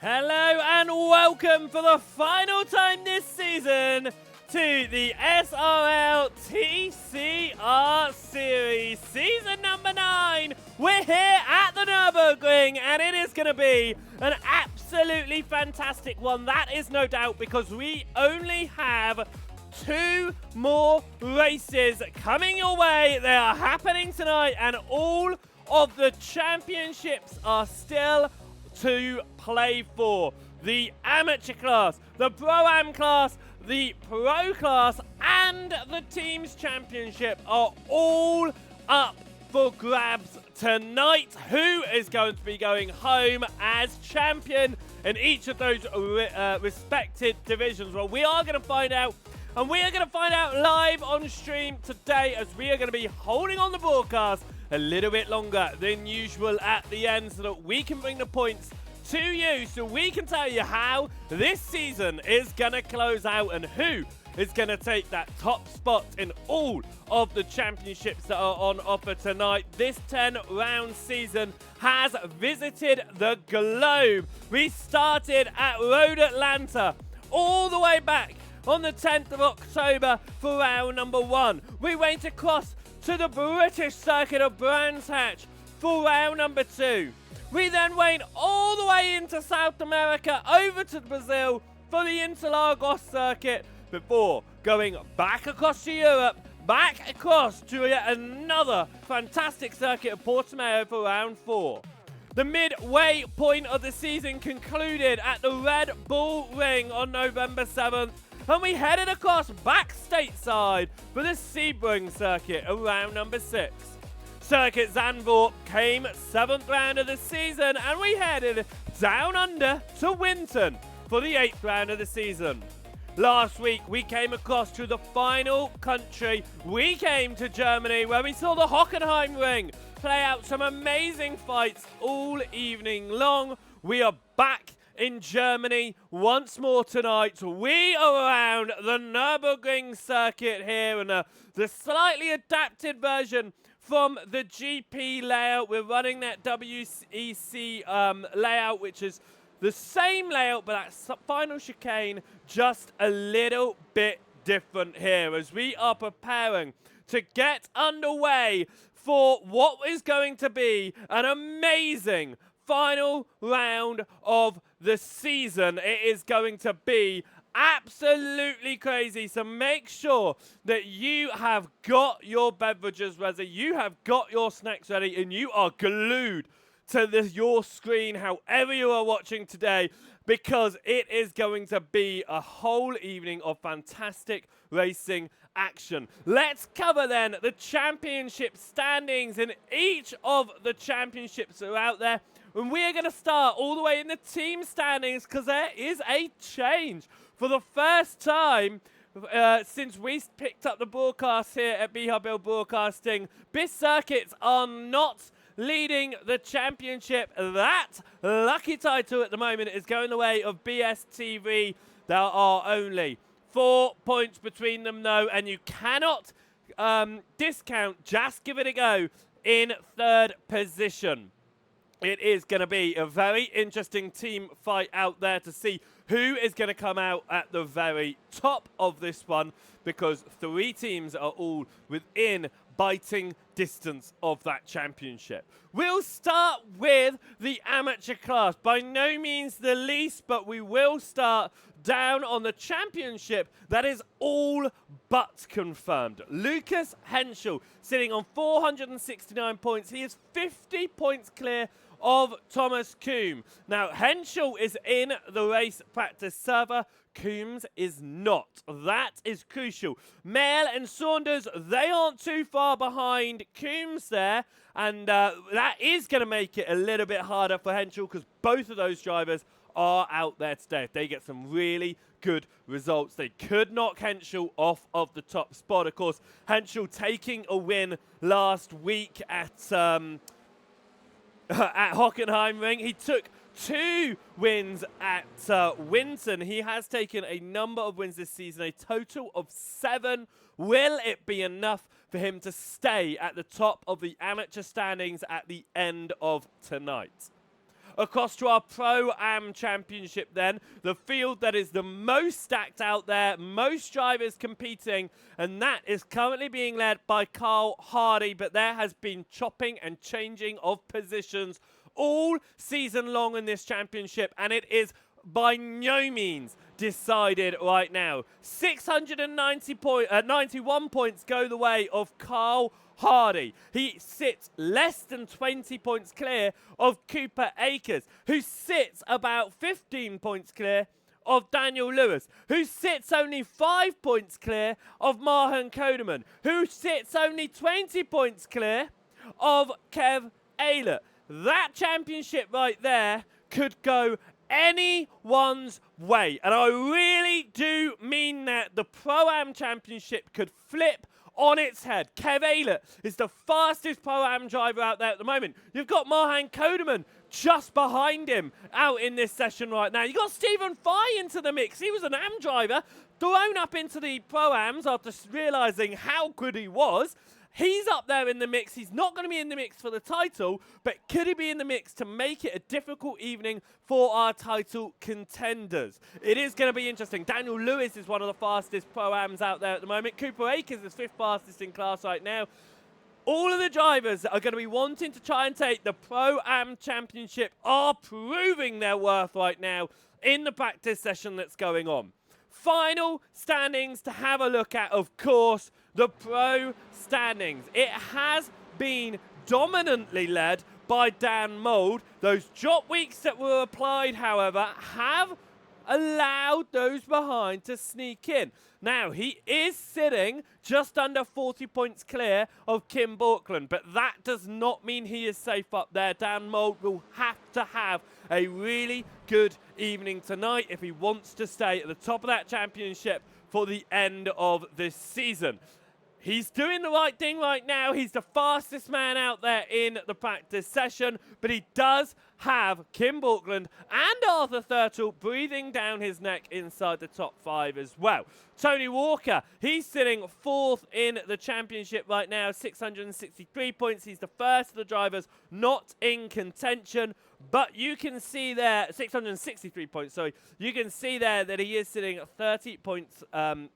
Hello and welcome for the final time this season to the SRL TCR Series, season number 9. We're here at the Nurburgring and it is going to be an absolutely fantastic one. That is no doubt, because we only have 2 more races coming your way. They are happening tonight and all of the championships are still to play for. The amateur class, the pro-am class, the pro class and the teams championship are all up for grabs tonight. Who is going to be going home as champion in each of those respected divisions? Well, we are going to find out, and we are going to find out live on stream today, as we are going to be holding on the broadcast a little bit longer than usual at the end so that we can bring the points to you, so we can tell you how this season is going to close out and who is going to take that top spot in all of the championships that are on offer tonight. This 10-round season has visited the globe. We started at Road Atlanta all the way back on the 10th of October for round number 1. We went across to the British circuit of Brands Hatch for round number 2. We then went all the way into South America, over to Brazil for the Interlagos circuit, before going back across to Europe, back across to yet another fantastic circuit of Portimao for round 4. The midway point of the season concluded at the Red Bull Ring on November 7th, and we headed across back stateside for the Sebring circuit around number 6. Circuit Zandvoort came 7th round of the season, and we headed down under to Winton for the 8th round of the season. Last week we came across to the final country. We came to Germany, where we saw the Hockenheim Ring play out some amazing fights all evening long. We are back in Germany once more tonight. We are around the Nurburgring circuit here, and the slightly adapted version from the GP layout. We're running that WEC layout, which is the same layout, but that final chicane just a little bit different here, as we are preparing to get underway for what is going to be an amazing final round of the season. It is going to be absolutely crazy, so make sure that you have got your beverages ready, you have got your snacks ready, and you are glued to your screen however you are watching today, because it is going to be a whole evening of fantastic racing action. Let's cover then the championship standings in each of the championships that are out there, and we are going to start all the way in the team standings, because there is a change. For the first time since we picked up the broadcast here at Bill Broadcasting, BIS Circuits are not leading the championship. That lucky title at the moment is going the way of BSTV. There are only 4 points between them though, and you cannot discount Just Give It a Go in 3rd position. It is going to be a very interesting team fight out there to see who is going to come out at the very top of this one, because 3 teams are all within biting distance of that championship. We'll start with the amateur class. By no means the least, but we will start down on the championship that is all but confirmed. Lucas Henschel sitting on 469 points. He is 50 points clear of Thomas Coombe. Now, Henschel is in the race practice server. Coombs is not. That is crucial. Mail and Saunders, they aren't too far behind Coombs there, and that is going to make it a little bit harder for Henschel, because both of those drivers are out there today. If they get some really good results, they could knock Henschel off of the top spot. Of course, Henschel taking a win last week at Hockenheim Ring. He took 2 wins at Winton. He has taken a number of wins this season, a total of 7. Will it be enough for him to stay at the top of the amateur standings at the end of tonight? across to our Pro-Am Championship then. The field that is the most stacked out there, most drivers competing, and that is currently being led by Carl Hardy, but there has been chopping and changing of positions all season long in this championship, and it is by no means decided right now. 91 points go the way of Carl Hardy. He sits less than 20 points clear of Cooper Akers, who sits about 15 points clear of Daniel Lewis, who sits only 5 points clear of Mahan Kodeman, who sits only 20 points clear of Kev Aylett. That championship right there could go anyone's way, and I really do mean that. The Pro-Am Championship could flip on its head. Kev Aylett is the fastest Pro-Am driver out there at the moment. You've got Mahan Kodeman just behind him out in this session right now. You've got Stephen Fye into the mix. He was an Am driver, thrown up into the Pro-Ams after realising how good he was. He's up there in the mix. He's not going to be in the mix for the title, but could he be in the mix to make it a difficult evening for our title contenders? It is going to be interesting. Daniel Lewis is one of the fastest Pro-Ams out there at the moment. Cooper Akers is 5th fastest in class right now. All of the drivers that are going to be wanting to try and take the Pro-Am Championship are proving their worth right now in the practice session that's going on. Final standings to have a look at, of course, the Pro standings. It has been dominantly led by Dan Mould. Those drop weeks that were applied, however, have allowed those behind to sneak in. Now, he is sitting just under 40 points clear of Kim Borkland, but that does not mean he is safe up there. Dan Mould will have to have a really good evening tonight if he wants to stay at the top of that championship for the end of this season. He's doing the right thing right now. He's the fastest man out there in the practice session, but he does have Kim Borkland and Arthur Thurtle breathing down his neck inside the top 5 as well. Tony Walker, he's sitting 4th in the championship right now, 663 points. He's the first of the drivers not in contention, but you can see there, 663 points, sorry. You can see there that he is sitting 30 points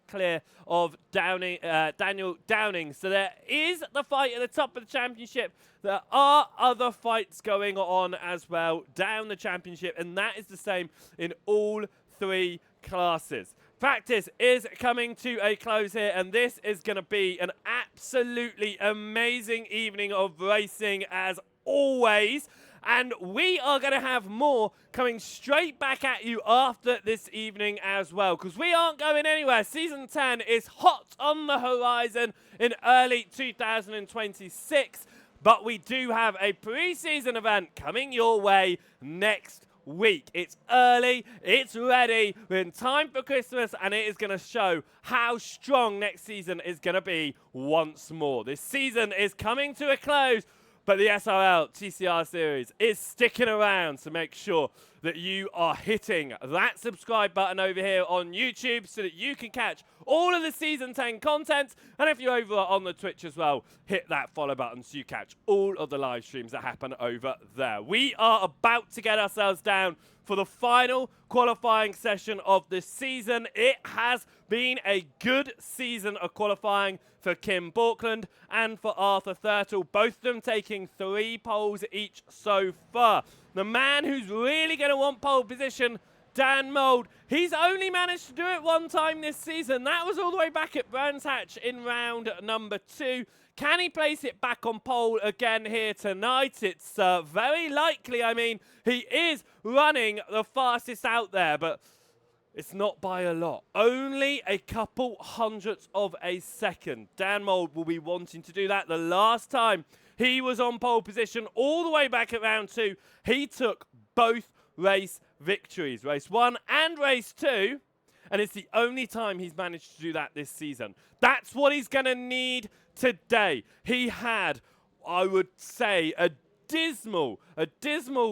clear of Daniel Downing. So there is the fight at the top of the championship. There are other fights going on as well down the championship, and that is the same in all 3 classes. Practice is coming to a close here, and this is going to be an absolutely amazing evening of racing as always. And we are going to have more coming straight back at you after this evening as well, because we aren't going anywhere. Season 10 is hot on the horizon in early 2026, but we do have a pre-season event coming your way next week. It's early, it's ready, we're in time for Christmas, and it is going to show how strong next season is going to be once more. This season is coming to a close, but the SRL TCR series is sticking around to make sure that you are hitting that subscribe button over here on YouTube so that you can catch all of the Season 10 content. And if you're over on the Twitch as well, hit that follow button so you catch all of the live streams that happen over there. We are about to get ourselves down for the final qualifying session of the season. It has been a good season of qualifying for Kim Borkland and for Arthur Thurtle, both of them taking 3 poles each so far. The man who's really going to want pole position, Dan Mould, he's only managed to do it 1 time this season. That was all the way back at Brands Hatch in round number 2. Can he place it back on pole again here tonight? It's very likely. I mean, he is running the fastest out there, but it's not by a lot. Only a couple hundredths of a second. Dan Mould will be wanting to do that. The last time he was on pole position all the way back at round 2, he took both race victories, race 1 and race 2, and it's the only time he's managed to do that this season. That's what he's going to need today. He had, I would say, a dismal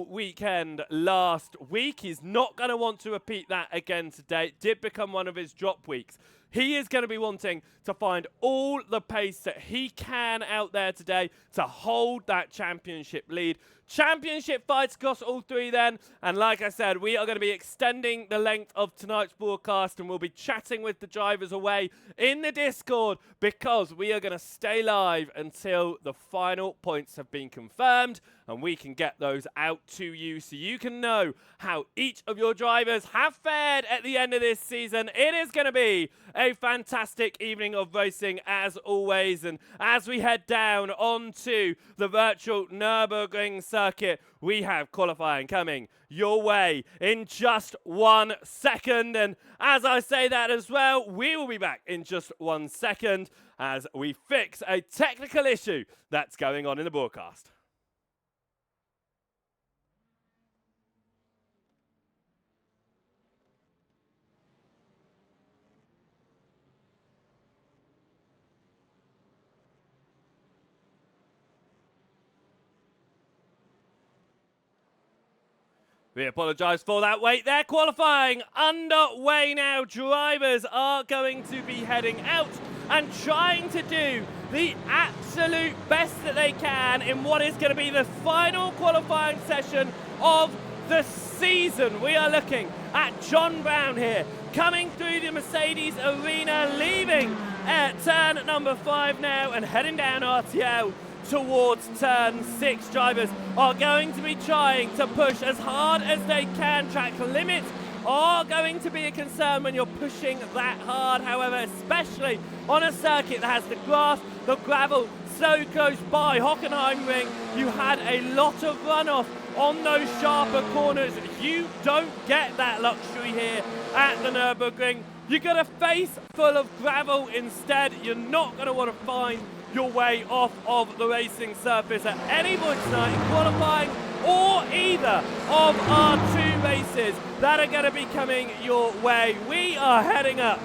weekend last week. He's not going to want to repeat that again today. It did become one of his drop weeks. He is going to be wanting to find all the pace that he can out there today to hold that championship lead. Championship fights across all three then, and like I said, we are going to be extending the length of tonight's broadcast, and we'll be chatting with the drivers away in the Discord because we are going to stay live until the final points have been confirmed and we can get those out to you so you can know how each of your drivers have fared at the end of this season. It is going to be a fantastic evening of racing as always, and as we head down onto the virtual Nurburgring circuit, we have qualifying coming your way in just 1 second. And as I say that as well, we will be back in just 1 second as we fix a technical issue that's going on in the broadcast. We apologise for that wait there. Qualifying underway now. Drivers are going to be heading out and trying to do the absolute best that they can in what is going to be the final qualifying session of the season. We are looking at John Brown here, coming through the Mercedes arena, leaving at turn number 5 now and heading down RTL towards turn 6. Drivers are going to be trying to push as hard as they can. Track limits are going to be a concern when you're pushing that hard, however, especially on a circuit that has the grass, the gravel so close by. Hockenheimring, you had a lot of runoff on those sharper corners. You don't get that luxury here at the Nurburgring. You got a face full of gravel instead. You're not going to want to find your way off of the racing surface at any point tonight in qualifying or either of our 2 races that are going to be coming your way. We are heading up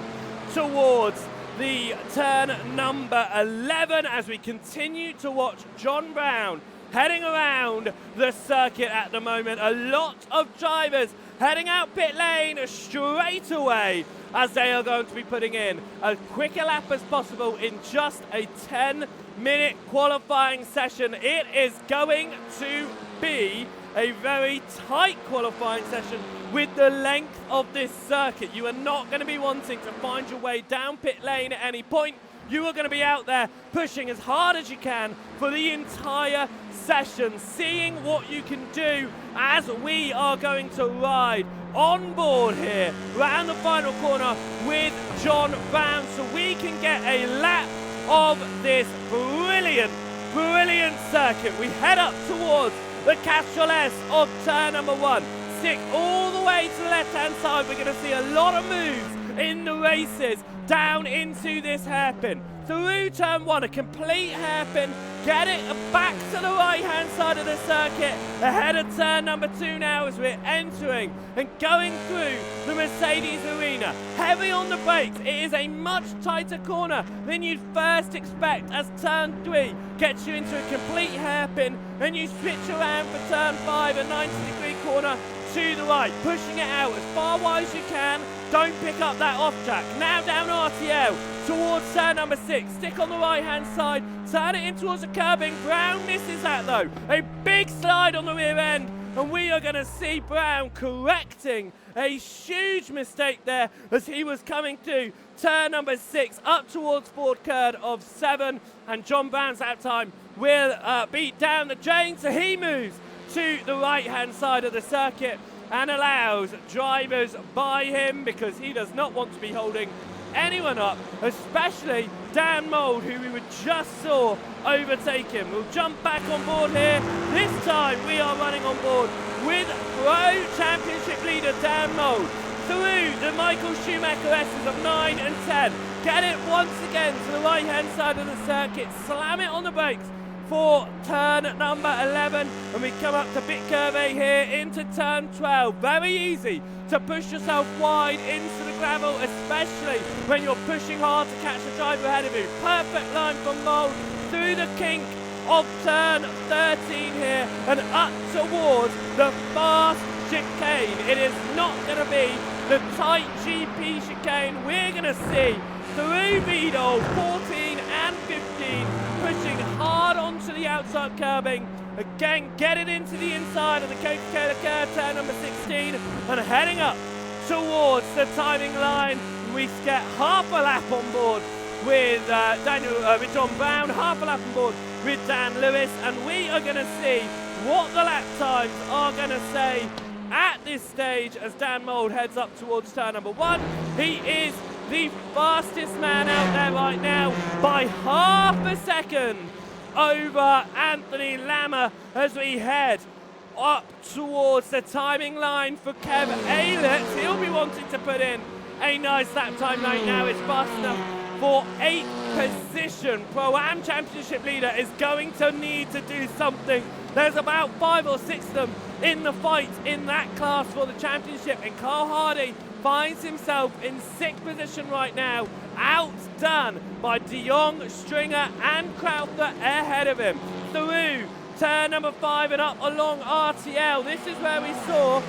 towards the turn number 11 as we continue to watch John Brown heading around the circuit at the moment. A lot of drivers heading out pit lane straight away as they are going to be putting in as quick a lap as possible in just a 10-minute qualifying session. It is going to be a very tight qualifying session with the length of this circuit. You are not going to be wanting to find your way down pit lane at any point. You are going to be out there pushing as hard as you can for the entire session, seeing what you can do as we are going to ride on board here round the final corner with John Brown so we can get a lap of this brilliant circuit. We head up towards the Castrol S of turn number 1. Stick all the way to the left-hand side. We're going to see a lot of moves in the races down into this hairpin. Through turn 1, a complete hairpin. Get it back to the right-hand side of the circuit. Ahead of turn number 2 now as we're entering and going through the Mercedes arena. Heavy on the brakes. It is a much tighter corner than you'd first expect as turn 3 gets you into a complete hairpin and you switch around for turn 5, a 90-degree corner to the right, pushing it out as far wide as you can. Don't pick up that off track. Now down RTL towards turn number 6. Stick on the right hand side, turn it in towards the curbing. Brown misses that though. A big slide on the rear end, and we are going to see Brown correcting a huge mistake there as he was coming through turn number 6 up towards Ford Curd of 7, and John Brown's that time will beat down the drain, so he moves to the right hand side of the circuit and allows drivers by him because he does not want to be holding anyone up, especially Dan Mould, who we just saw overtake him. We'll jump back on board here. This time we are running on board with Pro Championship leader Dan Mould through the Michael Schumacher S's of 9 and 10. Get it once again to the right hand side of the circuit, slam it on the brakes for turn number 11, and we come up to Bit Curve here into turn 12. Very easy to push yourself wide into the gravel, especially when you're pushing hard to catch the driver ahead of you. Perfect line from Mould through the kink of turn 13 here and up towards the fast chicane. It is not going to be the tight GP chicane. We're going to see through Vidal, 14 and 15, pushing hard onto the outside curbing. Again, get it into the inside of the Coca-Cola curve, turn number 16, and heading up towards the timing line. We get half a lap on board with with John Brown, half a lap on board with Dan Lewis, and we are going to see what the lap times are going to say at this stage as Dan Mould heads up towards turn number 1. He is the fastest man out there right now by half a second over Anthony Lammer as we head up towards the timing line for Kev Aylett. He'll be wanting to put in a nice lap time right now. It's fast enough for 8th position. Pro-Am Championship leader is going to need to do something. There's about 5 or 6 of them in the fight in that class for the championship, and Carl Hardy finds himself in 6th position right now, outdone by De Jong, Stringer and Crowther ahead of him. Through turn number 5 and up along RTL. This is where we saw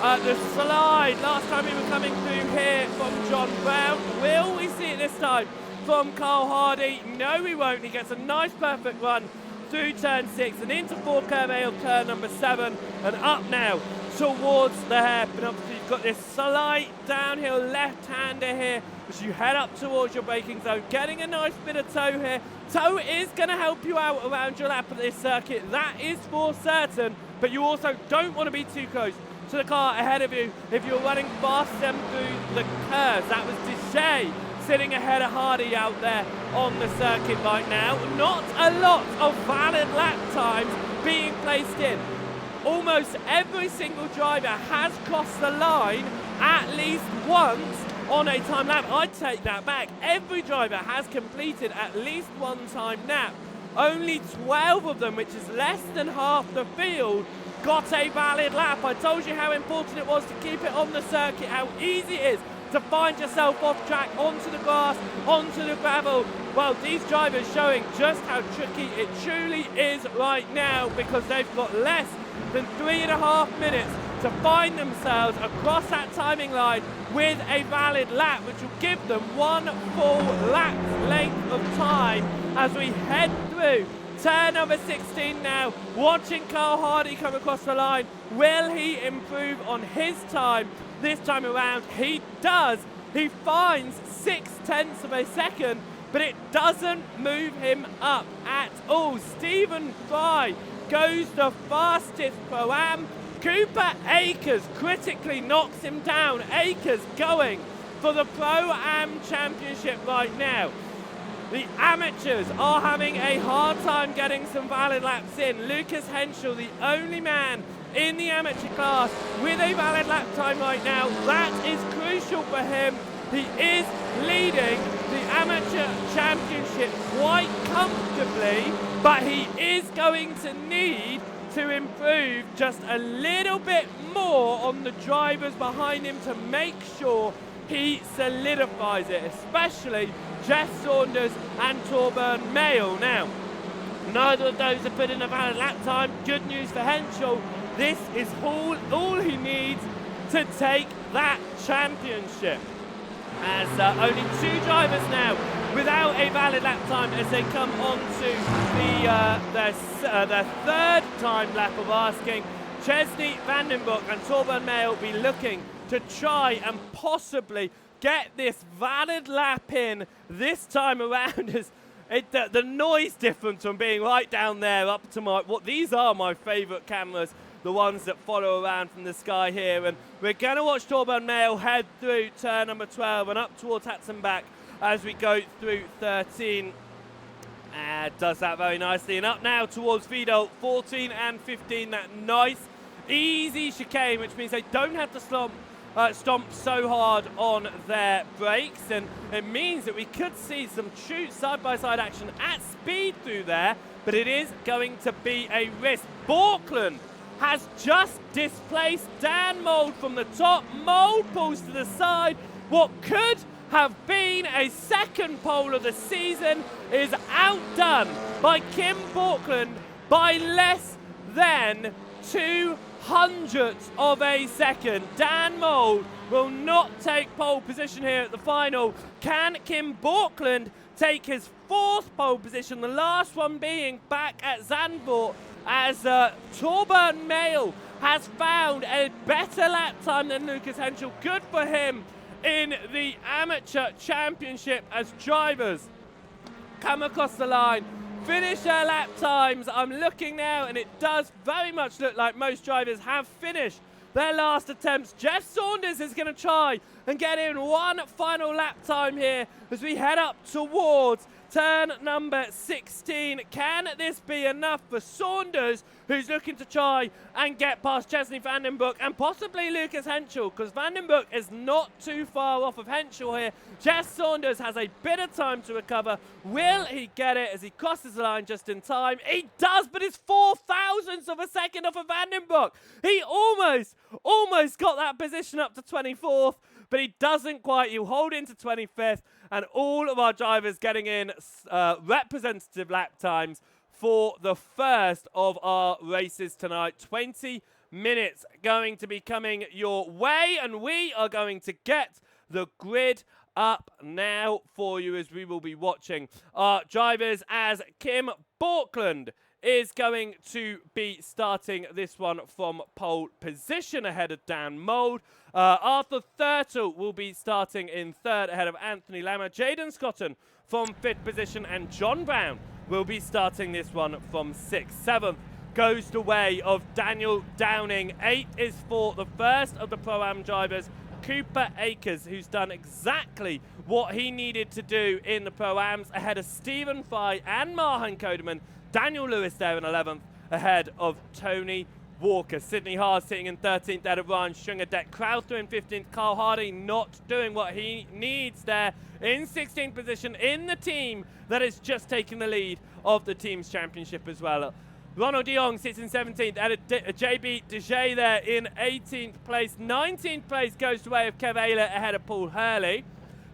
the slide last time we were coming through here from John Brown. Will we see it this time from Carl Hardy? No, we won't. He gets a nice perfect run through turn 6 and into 4 curve A of turn number 7 and up now towards the hairpin. Obviously you've got this slight downhill left-hander here as you head up towards your braking zone, getting a nice bit of toe here. Toe is going to help you out around your lap at this circuit, that is for certain, but you also don't want to be too close to the car ahead of you if you're running fast them through the curves. That was Deshay sitting ahead of Hardy out there on the circuit right now. Not a lot of valid lap times being placed in. Almost every single driver has crossed the line at least once on a time lap. I'd take that back. Every driver has completed at least one time lap. Only 12 of them, which is less than half the field, got a valid lap. I told you how important it was to keep it on the circuit, how easy it is to find yourself off track, onto the grass, onto the gravel. Well, these drivers showing just how tricky it truly is right now, because they've got less than 3.5 minutes to find themselves across that timing line with a valid lap, which will give them 1 full lap's length of time as we head through turn number 16 now. Watching Carl Hardy come across the line. Will he improve on his time this time around? He does. He finds 0.6 of a second, but it doesn't move him up at all. Stephen Fry goes the fastest Pro-Am. Cooper Akers critically knocks him down. Akers going for the Pro-Am Championship right now. The amateurs are having a hard time getting some valid laps in. Lucas Henschel, the only man in the amateur class with a valid lap time right now. That is crucial for him. He is leading the amateur championship quite comfortably, but he is going to need to improve just a little bit more on the drivers behind him to make sure he solidifies it, especially Jeff Saunders and Torburn Mail. Now, neither of those have put in a valid lap time. Good news for Henschel. This is all he needs to take that championship. As only 2 drivers now without a valid lap time as they come on to their 3rd time lap of asking. Chesney, Vandenbroek and Torburn Mail will be looking to try and possibly get this valid lap in this time around. As the noise difference from being right down there up to these are my favourite cameras, the ones that follow around from the sky here. And we're going to watch Torburn Mail head through turn number 12 and up towards Hatzenbach as we go through 13. Does that very nicely. And up now towards Vidal, 14 and 15. That nice, easy chicane, which means they don't have to stomp so hard on their brakes. And it means that we could see some true side-by-side action at speed through there, but it is going to be a risk. Borkland has just displaced Dan Mould from the top. Mould pulls to the side. What could have been a second pole of the season is outdone by Kim Borkland by less than 0.02 of a second. Dan Mould will not take pole position here at the final. Can Kim Borkland take his 4th pole position, the last one being back at Zandvoort, as Torben Mail has found a better lap time than Lucas Henschel. Good for him in the amateur championship as drivers come across the line, finish their lap times. I'm looking now, and it does very much look like most drivers have finished their last attempts. Jeff Saunders is going to try and get in one final lap time here as we head up towards turn number 16. Can this be enough for Saunders, who's looking to try and get past Chesney Vandenbroek and possibly Lucas Henschel, because Vandenbroek is not too far off of Henschel here. Jeff Saunders has a bit of time to recover. Will he get it as he crosses the line just in time? He does, but it's 0.004 of a second off of Vandenbroek. He almost got that position up to 24th, but he doesn't quite. He'll hold into 25th, and all of our drivers getting in representative lap times for the first of our races tonight. 20 minutes going to be coming your way, and we are going to get the grid up now for you as we will be watching our drivers as Kim Borkland is going to be starting this one from pole position ahead of Dan Mould. Arthur Thurtle will be starting in 3rd ahead of Anthony Lammer. Jaden Scotton from 5th position, and John Brown will be starting this one from 6th. 7th goes the way of Daniel Downing. 8th is for the first of the Pro-Am drivers, Cooper Akers, who's done exactly what he needed to do in the Pro-Ams ahead of Stephen Fry and Mahan Kodeman. Daniel Lewis there in 11th ahead of Tony Walker. Sidney Haas sitting in 13th ahead of Ryan Stringerdeck. Crowther in 15th. Carl Hardy not doing what he needs there in 16th position in the team that is just taking the lead of the team's championship as well. Ronald de Jong sits in 17th ahead of JB Dejay there in 18th place. 19th place goes the way of Kev Ayler ahead of Paul Hurley.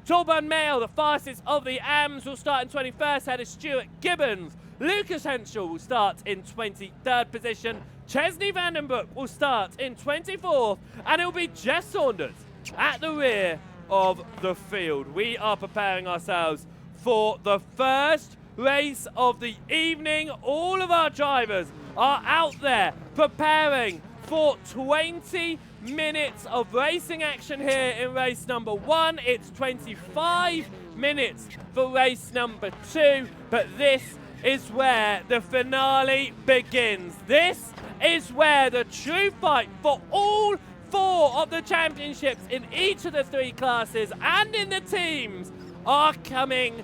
Torben Mail, the fastest of the AMs, will start in 21st ahead of Stuart Gibbons. Lucas Henschel will start in 23rd position. Chesney Vandenbroek will start in 24th, and it will be Jeff Saunders at the rear of the field. We are preparing ourselves for the first race of the evening. All of our drivers are out there preparing for 20 minutes of racing action here in race number 1. It's 25 minutes for race number 2, but this is where the finale begins. This is where the true fight for all 4 of the championships in each of the 3 classes and in the teams are coming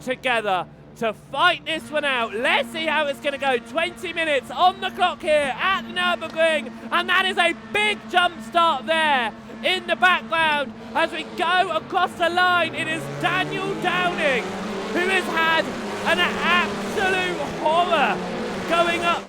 together to fight this one out. Let's see how it's going to go. 20 minutes on the clock here at the Nurburgring, and that is a big jump start there in the background as we go across the line. It is Daniel Downing who has had an absolute horror going up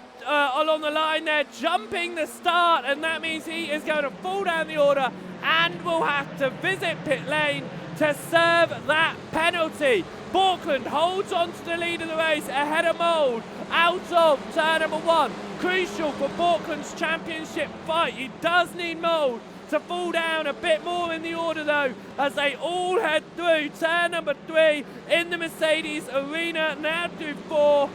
along the line there, jumping the start, and that means he is going to fall down the order and will have to visit pit lane to serve that penalty. Borkland holds on to the lead of the race ahead of Mould out of turn number 1. Crucial for Borkland's championship fight. He does need Mould to fall down a bit more in the order though, as they all head through turn number 3 in the Mercedes arena. Now through 4,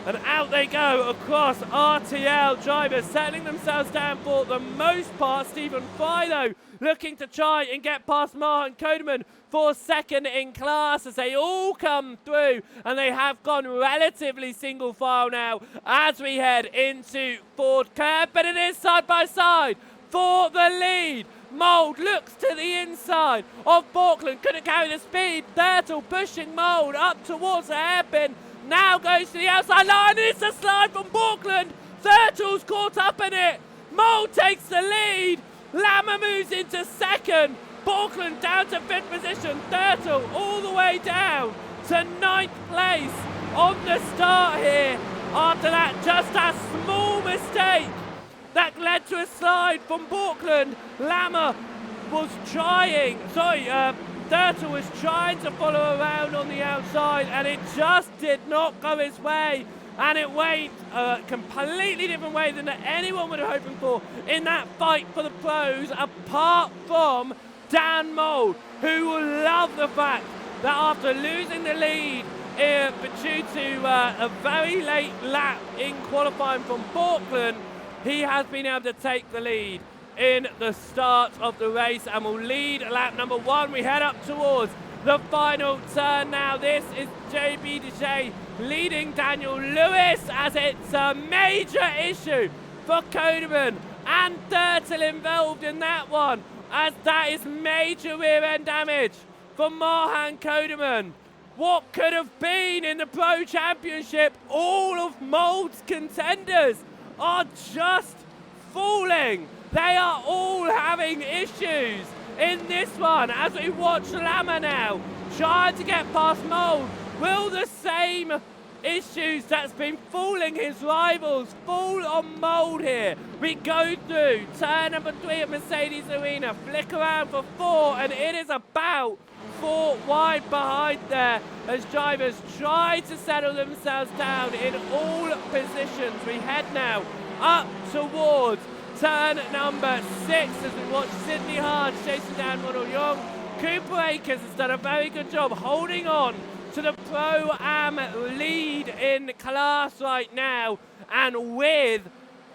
and out they go across RTL. Drivers settling themselves down for the most part. Stephen Fry though looking to try and get past Mahan Kodeman for 2nd in class as they all come through, and they have gone relatively single file now as we head into Ford curve, but it is side by side for the lead. Mould looks to the inside of Borkland, couldn't carry the speed. Thurtle pushing Mould up towards the hairpin, now goes to the outside line, and it's a slide from Borkland. Thurtle's caught up in it. Mould takes the lead. Lammer moves into 2nd. Borkland down to 5th position. Thurtle all the way down to 9th place on the start here. After that, just a small mistake that led to a slide from Borkland. Lammer was trying, Thurtle was trying to follow around on the outside, and it just did not go his way. and it went a completely different way than anyone would have hoping for in that fight for the pros, apart from Dan Mould, who will love the fact that after losing the lead due to a very late lap in qualifying from Portland, he has been able to take the lead in the start of the race and will lead lap number 1. We head up towards the final turn now. This is JB Deshea leading Daniel Lewis, as it's a major issue for Kodeman and Turtle involved in that one, as that is major rear end damage for Mohan Kodeman. What could have been in the Pro Championship? All of Mould's contenders are just falling. They are all having issues in this one, as we watch Lama now trying to get past Mould. Will the same issues that's been fooling his rivals fall on Mould here? We go through turn number 3 at Mercedes Arena, flick around for 4, and it is about 4 wide behind there as drivers try to settle themselves down in all positions. We head now up towards turn number 6 as we watch Sidney Hard chasing down Ronald Young. Cooper Akers has done a very good job holding on to the Pro-Am lead in class right now, and with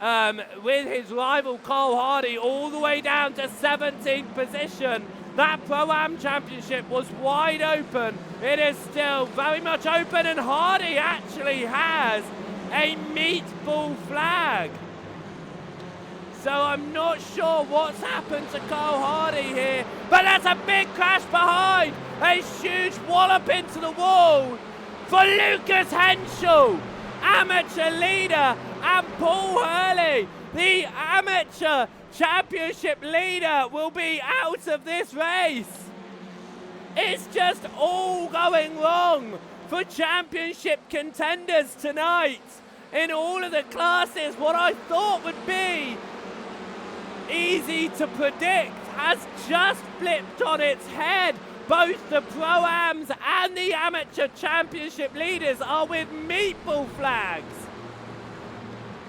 his rival Cole Hardy all the way down to 17th position. That Pro-Am Championship was wide open. It is still very much open, and Hardy actually has a meatball flag. So I'm not sure what's happened to Cole Hardy here, but that's a big crash behind. A huge wallop into the wall for Lucas Henschel, amateur leader, and Paul Hurley, the amateur championship leader, will be out of this race. It's just all going wrong for championship contenders tonight in all of the classes. What I thought would be easy to predict has just flipped on its head. Both the Pro-Ams and the amateur championship leaders are with meatball flags.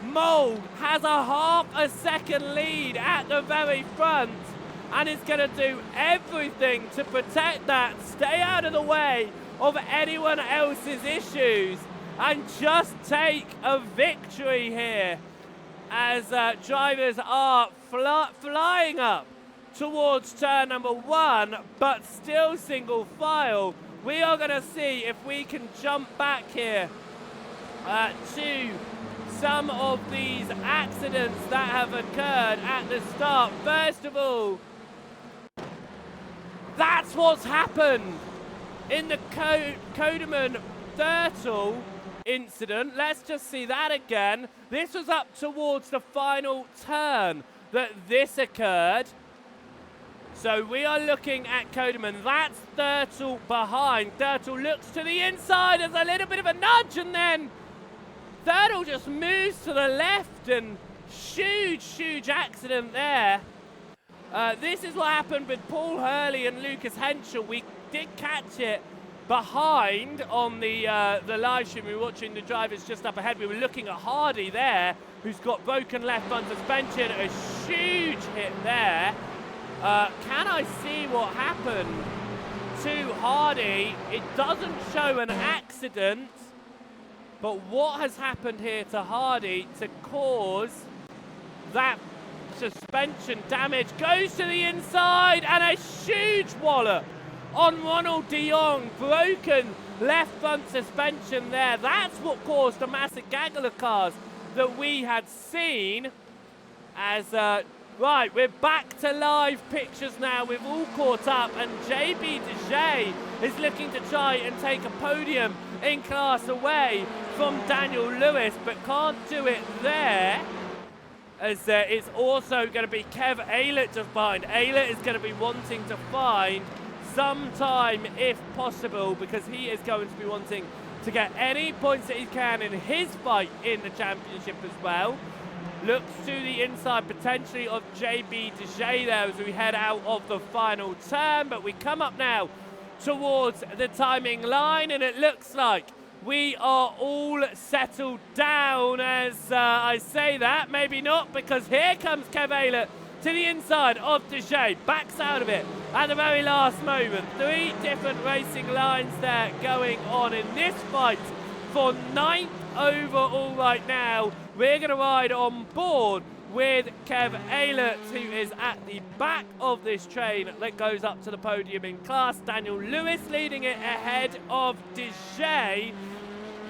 Mould has a half a second lead at the very front and is going to do everything to protect that, stay out of the way of anyone else's issues, and just take a victory here as drivers are flying up towards turn number 1, but still single file. We are going to see if we can jump back here to some of these accidents that have occurred at the start. First of all, that's what's happened in the Kodeman Turtle incident. Let's just see that again. This was up towards the final turn that this occurred. So we are looking at Kodeman. That's Turtle behind. Turtle looks to the inside. There's a little bit of a nudge, and then Turtle just moves to the left, and huge accident there. This is what happened with Paul Hurley and Lucas Henschel. We did catch it behind on the live stream. We were watching the drivers just up ahead. We were looking at Hardy there, who's got broken left front suspension. A huge hit there. Can I see what happened to Hardy? It doesn't show an accident, but what has happened here to Hardy to cause that suspension damage? Goes to the inside, and a huge wallop on Ronald de Jong. Broken left front suspension there. That's what caused the massive gaggle of cars that we had seen. As right, we're back to live pictures now. We've all caught up, and JB Deshea is looking to try and take a podium in class away from Daniel Lewis, but can't do it there, as it's also going to be Kev Aylett just behind. Aylett is going to be wanting to find some time if possible, because he is going to be wanting to get any points that he can in his fight in the championship as well. Looks to the inside potentially of JB Deshea there as we head out of the final turn, but we come up now towards the timing line, and it looks like we are all settled down as I say that. Maybe not, because here comes Kev Aylett to the inside of Deshay, backs out of it at the very last moment. 3 different racing lines there going on in this fight for 9th overall right now. We're going to ride on board with Kev Aylett, who is at the back of this train that goes up to the podium in class. Daniel Lewis leading it ahead of Deshay,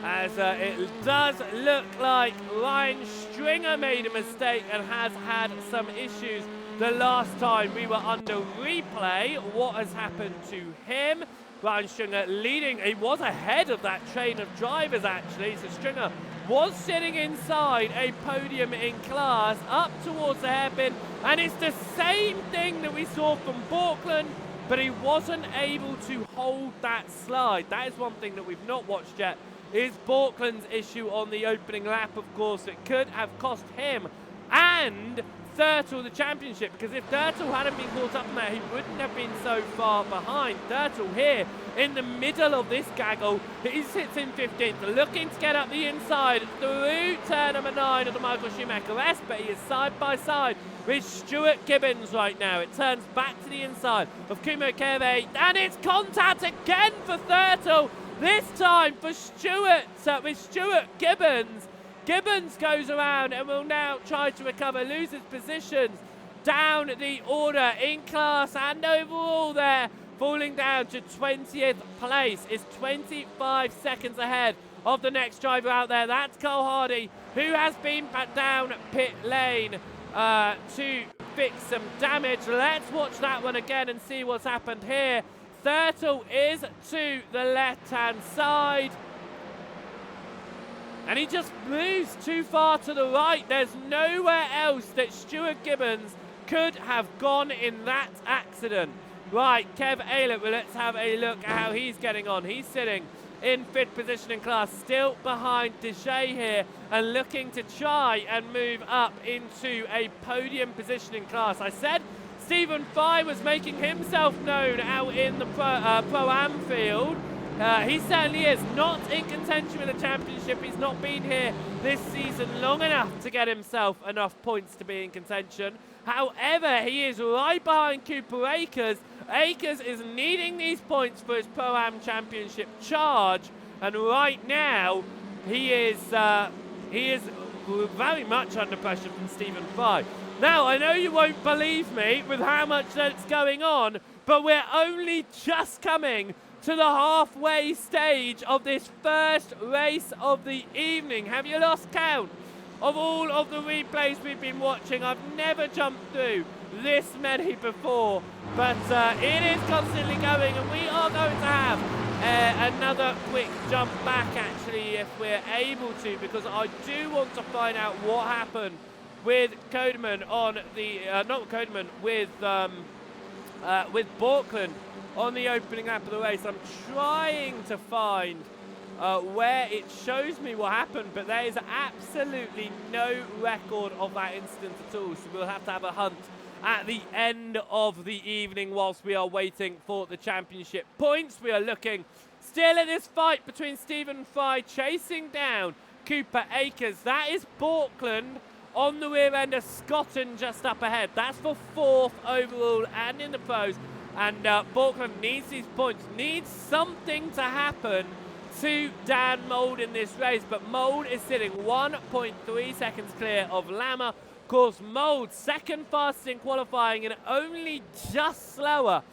as it does look like Ryan Stringer made a mistake and has had some issues the last time we were under replay. What has happened to him? Ryan Stringer leading, he was ahead of that train of drivers actually, so Stringer was sitting inside a podium in class up towards the hairpin, and it's the same thing that we saw from Borkland, but he wasn't able to hold that slide. That is one thing that we've not watched yet, is Borkland's issue on the opening lap, of course. It could have cost him and Thurtle the championship, because if Thurtle hadn't been caught up in that, he wouldn't have been so far behind. Thurtle here in the middle of this gaggle, he sits in 15th, looking to get up the inside through turn number 9 of the Michael Schumacher S, but he is side by side with Stuart Gibbons right now. It turns back to the inside of Kumo Keve, and it's contact again for Thurtle, this time for Stuart, with Stuart Gibbons. Gibbons goes around and will now try to recover, loses positions down the order in class and overall there, falling down to 20th place, is 25 seconds ahead of the next driver out there. That's Cole Hardy, who has been back down pit lane to fix some damage. Let's watch that one again and see what's happened here. Thurtle is to the left-hand side, and he just moves too far to the right. There's nowhere else that Stuart Gibbons could have gone in that accident. Right, Kev Aylett, well, let's have a look at how he's getting on. He's sitting in 5th position in class, still behind Deshay here, and looking to try and move up into a podium position in class. I said Stephen Fry was making himself known out in the Pro-Am field. He certainly is not in contention with the championship. He's not been here this season long enough to get himself enough points to be in contention. However, he is right behind Cooper Akers. Akers is needing these points for his Pro-Am championship charge, and right now he is very much under pressure from Stephen Fry. Now, I know you won't believe me with how much that's going on, but we're only just coming to the halfway stage of this first race of the evening. Have you lost count of all of the replays we've been watching? I've never jumped through this many before, but it is constantly going, and we are going to have another quick jump back actually, if we're able to, because I do want to find out what happened with Codeman on the with Borkland on the opening lap of the race. I'm trying to find where it shows me what happened, but there is absolutely no record of that incident at all, so we'll have to have a hunt at the end of the evening whilst we are waiting for the championship points. We are looking still at this fight between Stephen Fry chasing down Cooper Akers. That is Borkland on the rear end of Scotton just up ahead. That's for 4th overall and in the pros. And Borkland needs these points, needs something to happen to Dan Mould in this race. But Mould is sitting 1.3 seconds clear of Lammer. Of course, Mould second fastest in qualifying and only just slower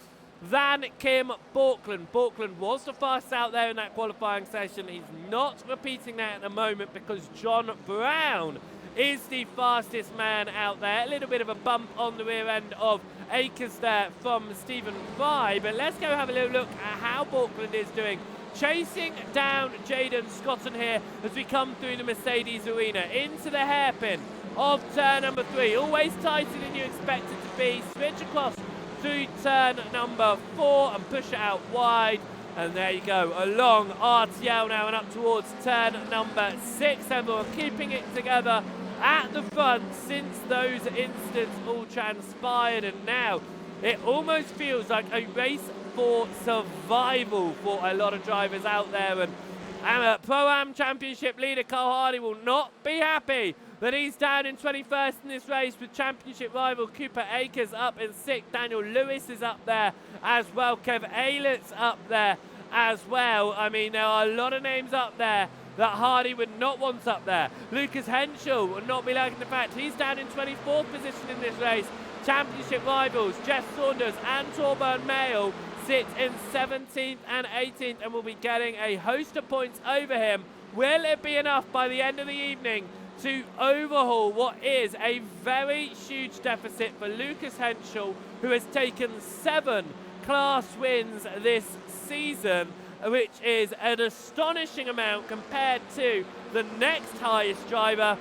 than Kim Borkland. Borkland was the fastest out there in that qualifying session. He's not repeating that at the moment because John Brown is the fastest man out there. A little bit of a bump on the rear end of Akers there from Stephen Fry, but let's go have a little look at how Borkland is doing. Chasing down Jaden Scotton here as we come through the Mercedes arena into the hairpin of turn number 3. Always tighter than you expect it to be. Switch across through turn number 4 and push it out wide. And there you go, a long RTL now and up towards turn number 6. Everyone keeping it together at the front since those incidents all transpired, and now it almost feels like a race for survival for a lot of drivers out there. And Pro-Am Championship leader Carl Hardy will not be happy that he's down in 21st in this race, with championship rival Cooper Akers up in 6th. Daniel Lewis is up there as well. Kev Aylett's up there as well. I mean, there are a lot of names up there that Hardy would not want up there. Lucas Henschel will not be liking the fact he's down in 24th position in this race. Championship rivals Jeff Saunders and Torburn Mayle sit in 17th and 18th and will be getting a host of points over him. Will it be enough by the end of the evening to overhaul what is a very huge deficit for Lucas Henschel, who has taken 7 class wins this season, which is an astonishing amount compared to the next highest driver,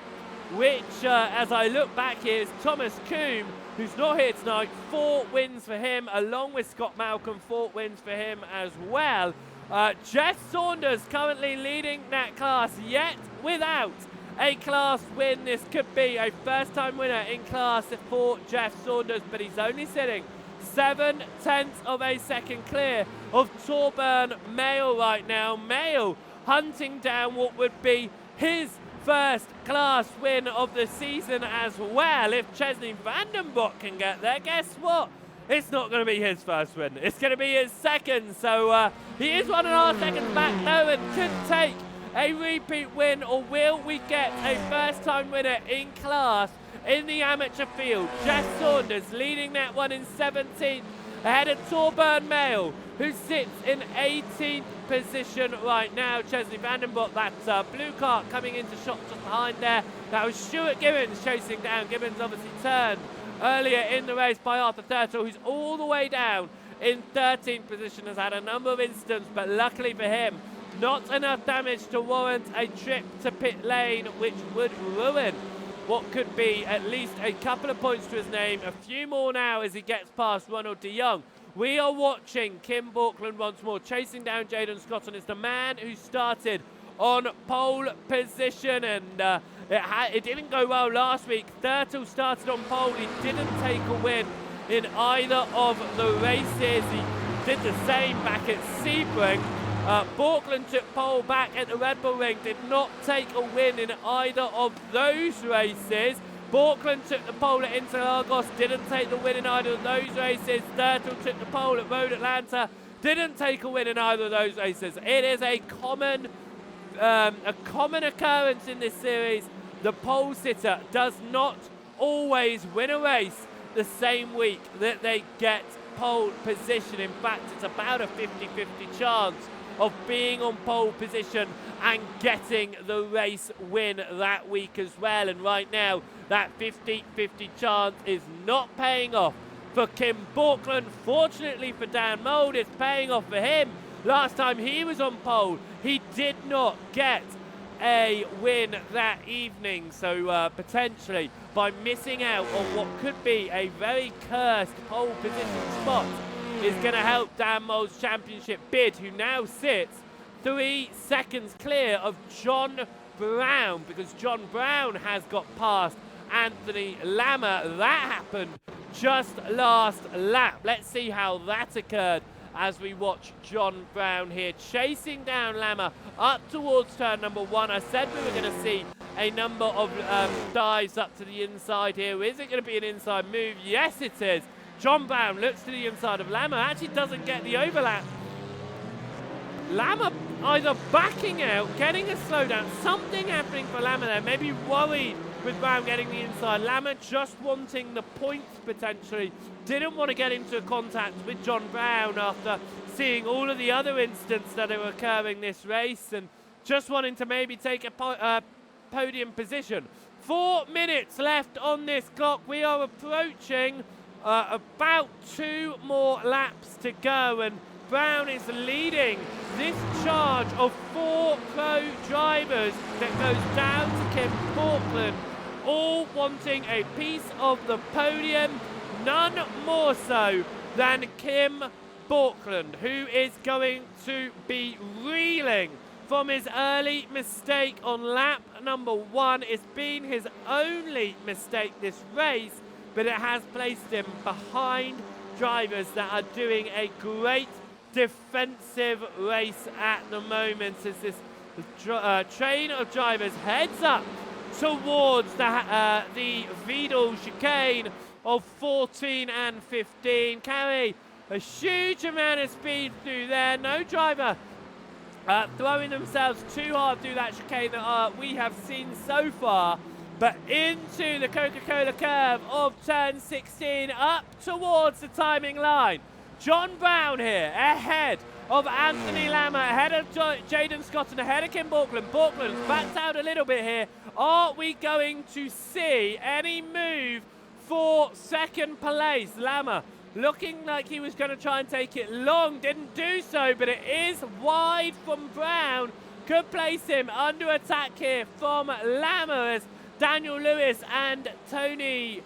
which, as I look back here, is Thomas Coombe, who's not here tonight. 4 wins for him, along with Scott Malcolm, 4 wins for him as well. Jeff Saunders currently leading that class, yet without a class win. This could be a first-time winner in class for Jeff Saunders, but he's only sitting 7/10 of a second clear of Torburn Mayle right now. Mayle hunting down what would be his first class win of the season as well. If Chesney Vandenbroek can get there, guess what? It's not going to be his first win. It's going to be his second. So he is 1.5 seconds back though, and could take a repeat win, or will we get a first-time winner in class in the amateur field? Jeff Saunders leading that one in 17th, ahead of Torburn Mayle, who sits in 18th position right now. Chesney Vandenbroek, that blue cart coming into shot just behind there. That was Stuart Gibbons chasing down. Gibbons obviously turned earlier in the race by Arthur Turtle, who's all the way down in 13th position, has had a number of incidents, but luckily for him, not enough damage to warrant a trip to pit lane, which would ruin what could be at least a couple of points to his name. A few more now as he gets past Ronald de Jong. We are watching Kim Borkland once more, chasing down Jaden Scott, and is the man who started on pole position, and it didn't go well last week. Thurtle started on pole. He didn't take a win in either of the races. He did the same back at Sebring. Borkland took pole back at the Red Bull Ring, did not take a win in either of those races. Borkland took the pole at Interlagos, didn't take the win in either of those races. Thurtle took the pole at Road Atlanta, didn't take a win in either of those races. It is a common occurrence in this series. The pole sitter does not always win a race the same week that they get pole position. In fact, it's about a 50-50 chance of being on pole position and getting the race win that week as well. And right now, that 50-50 chance is not paying off for Kim Borkland. Fortunately for Dan Mould, it's paying off for him. Last time he was on pole, he did not get a win that evening. So potentially, by missing out on what could be a very cursed pole position spot, is going to help Dan Mould's championship bid, who now sits 3 seconds clear of John Brown, because John Brown has got past Anthony Lammer. That happened just last lap. Let's see how that occurred as we watch John Brown here chasing down Lammer up towards turn number 1. I said we were going to see a number of dives up to the inside here. Is it going to be an inside move? Yes, it is. John Brown looks to the inside of Lammer, actually doesn't get the overlap. Lammer either backing out, getting a slowdown, something happening for Lammer there, maybe worried with Brown getting the inside. Lammer just wanting the points potentially, didn't want to get into contact with John Brown after seeing all of the other incidents that are occurring this race, and just wanting to maybe take a podium position. 4 minutes left on this clock. We are approaching about 2 more laps to go, and Brown is leading this charge of 4 pro drivers that goes down to Kim Borkland, all wanting a piece of the podium, none more so than Kim Borkland, who is going to be reeling from his early mistake on lap number 1. It's been his only mistake this race, but it has placed him behind drivers that are doing a great defensive race at the moment, as this The train of drivers heads up towards the Vidal chicane of 14 and 15. Carry a huge amount of speed through there. No driver throwing themselves too hard through that chicane that we have seen so far. But into the Coca-Cola curve of turn 16, up towards the timing line. John Brown here, ahead of Anthony Lammer, ahead of Jaden Scott, and ahead of Kim Borkland. Borkland's backed out a little bit here. Are we going to see any move for second place? Lammer looking like he was going to try and take it long, didn't do so, but it is wide from Brown. Could place him under attack here from Lammer as Daniel Lewis and Tony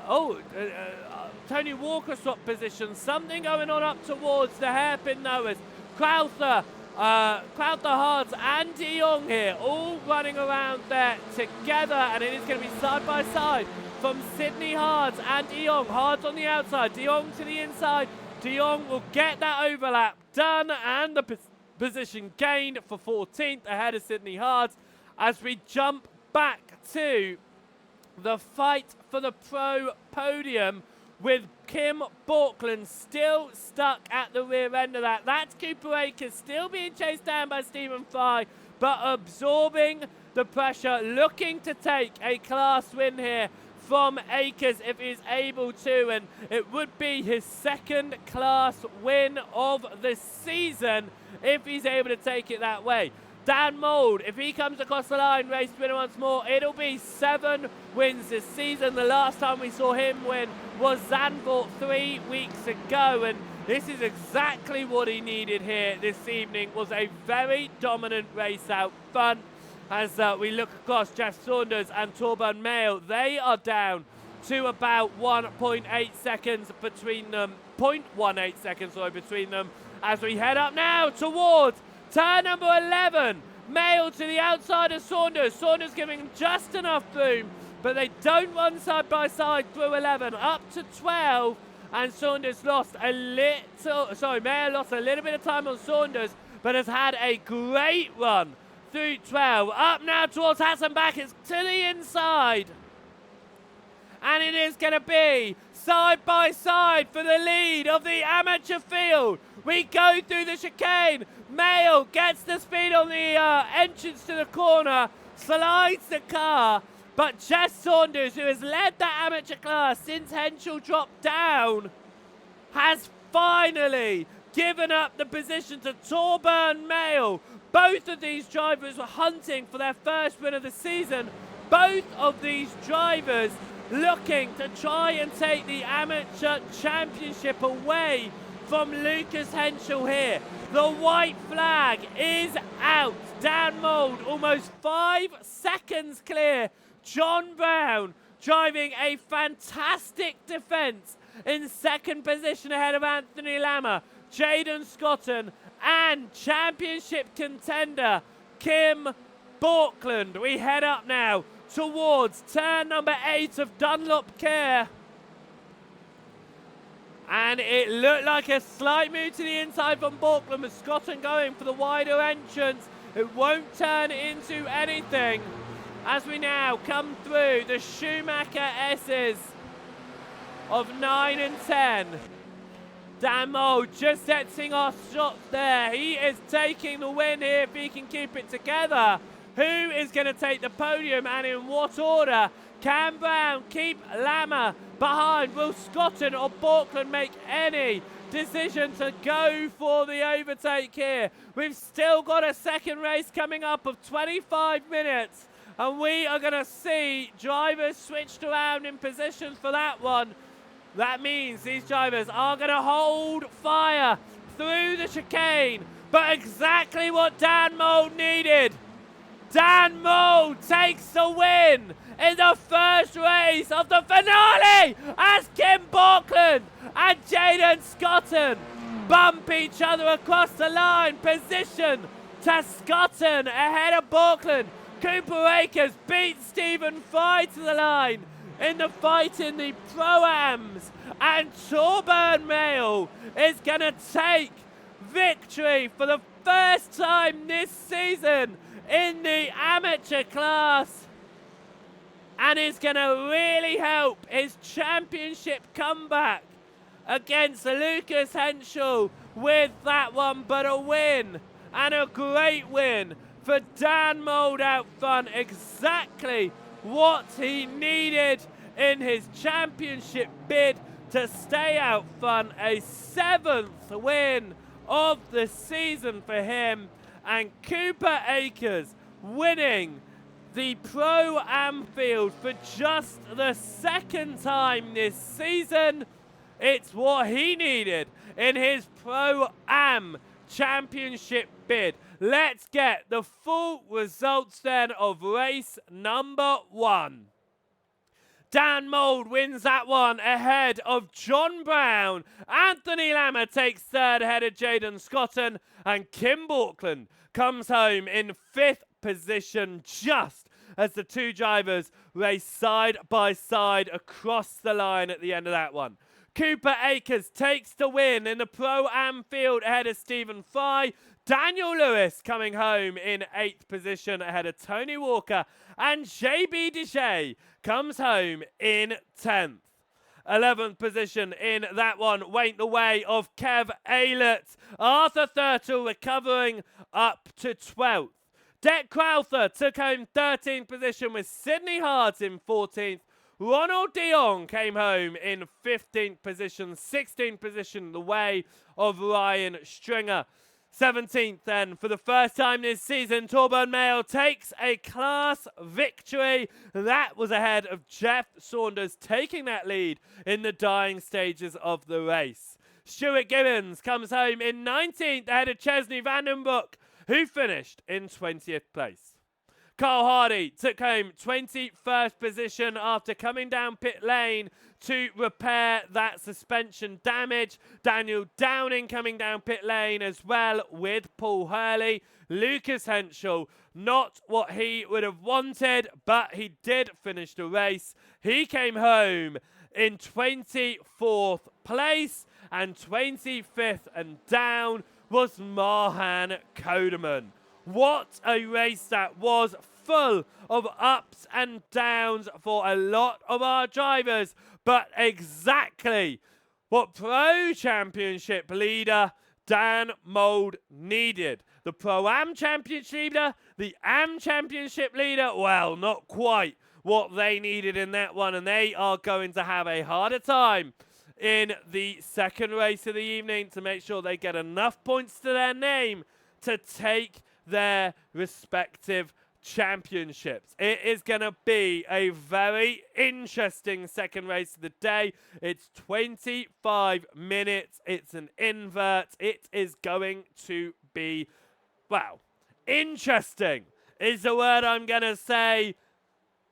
Walker swap position. Something going on up towards the hairpin though as Crowther, Hards and De Jong here all running around there together, and it is going to be side by side from Sydney Hards and De Jong. Hards on the outside, De Jong to the inside. De Jong will get that overlap done and the position gained for 14th ahead of Sydney Hards as we jump back to the fight for the pro podium with Kim Borkland still stuck at the rear end of that. That's Cooper Akers still being chased down by Stephen Fry, but absorbing the pressure, looking to take a class win here from Akers if he's able to, and it would be his second class win of the season if he's able to take it that way. Dan Mould, if he comes across the line, race winner once more, it'll be 7 wins this season. The last time we saw him win was Zandvoort 3 weeks ago, and this is exactly what he needed here this evening. Was a very dominant race out front. As we look across, Jeff Saunders and Torburn Mayo, they are down to about 1.8 seconds between them, 0.18 seconds between them, as we head up now towards turn number 11. Mayo to the outside of Saunders. Saunders giving him just enough room, but they don't run side by side through 11. Up to 12, and Saunders lost a little, Mayo lost a little bit of time on Saunders, but has had a great run through 12. Up now towards Hassenbach. It's to the inside. And it is going to be side by side for the lead of the amateur field. We go through the chicane. Mayo gets the speed on the entrance to the corner, slides the car, but Jess Saunders, who has led that amateur class since Henschel dropped down, has finally given up the position to Torburn Mayo. Both of these drivers were hunting for their first win of the season. Both of these drivers looking to try and take the amateur championship away from Lucas Henschel here. The white flag is out. Dan Mould almost 5 seconds clear. John Brown driving a fantastic defence in second position ahead of Anthony Lammer, Jaden Scotton and championship contender Kim Borkland. We head up now towards turn number 8 of Dunlop Care. And it looked like a slight move to the inside from Borkland, with Scotton going for the wider entrance. It won't turn into anything as we now come through the Schumacher S's of 9 and 10. Dan Mould just setting our shots there. He is taking the win here if he can keep it together. Who is going to take the podium and in what order? Can Brown keep Lammer behind? Will Scotton or Borkland make any decision to go for the overtake here? We've still got a second race coming up of 25 minutes, and we are going to see drivers switched around in positions for that one. That means these drivers are going to hold fire through the chicane, but exactly what Dan Mould needed. Dan Mould takes the win in the first race of the finale as Kim Borkland and Jaden Scotton bump each other across the line. Position to Scotton ahead of Borkland. Cooper Akers beats Stephen Fry to the line in the fight in the Pro-Ams, and Torburn Mayo is going to take victory for the first time this season in the amateur class. And is going to really help his championship comeback against Lucas Henschel with that one. But a win, and a great win for Dan Mould out front. Exactly what he needed in his championship bid to stay out front. A 7th win of the season for him. And Cooper Akers winning the Pro-Am field for just the 2nd time this season. It's what he needed in his Pro-Am championship bid. Let's get the full results then of race number 1. Dan Mould wins that one ahead of John Brown. Anthony Lammer takes 3rd ahead of Jaden Scotton. And Kim Borkland comes home in 5th position, just as the 2 drivers race side by side across the line at the end of that one. Cooper Akers takes the win in the Pro-Am field ahead of Stephen Fry. Daniel Lewis coming home in 8th position ahead of Tony Walker. And JB Dejay comes home in 10th. 11th position in that one went the way of Kev Aylett. Arthur Thurtle recovering up to 12th. Dec Crowther took home 13th position with Sydney Hards in 14th. Ronald Dion came home in 15th position, 16th position the way of Ryan Stringer. 17th then, for the first time this season, Torburn Mail takes a class victory. That was ahead of Jeff Saunders taking that lead in the dying stages of the race. Stuart Gibbons comes home in 19th ahead of Chesney Vandenbroek, who finished in 20th place. Carl Hardy took home 21st position after coming down pit lane to repair that suspension damage. Daniel Downing coming down pit lane as well with Paul Hurley. Lucas Henschel, not what he would have wanted, but he did finish the race. He came home in 24th place, and 25th and down was Mahan Kodeman. What a race that was, full of ups and downs for a lot of our drivers, but exactly what Pro Championship leader Dan Mould needed. The Pro-Am Championship leader, the Am Championship leader, well, not quite what they needed in that one, and they are going to have a harder time in the second race of the evening to make sure they get enough points to their name to take their respective championships. It is going to be a very interesting second race of the day. It's 25 minutes. It's an invert. It is going to be, well, interesting is the word I'm going to say.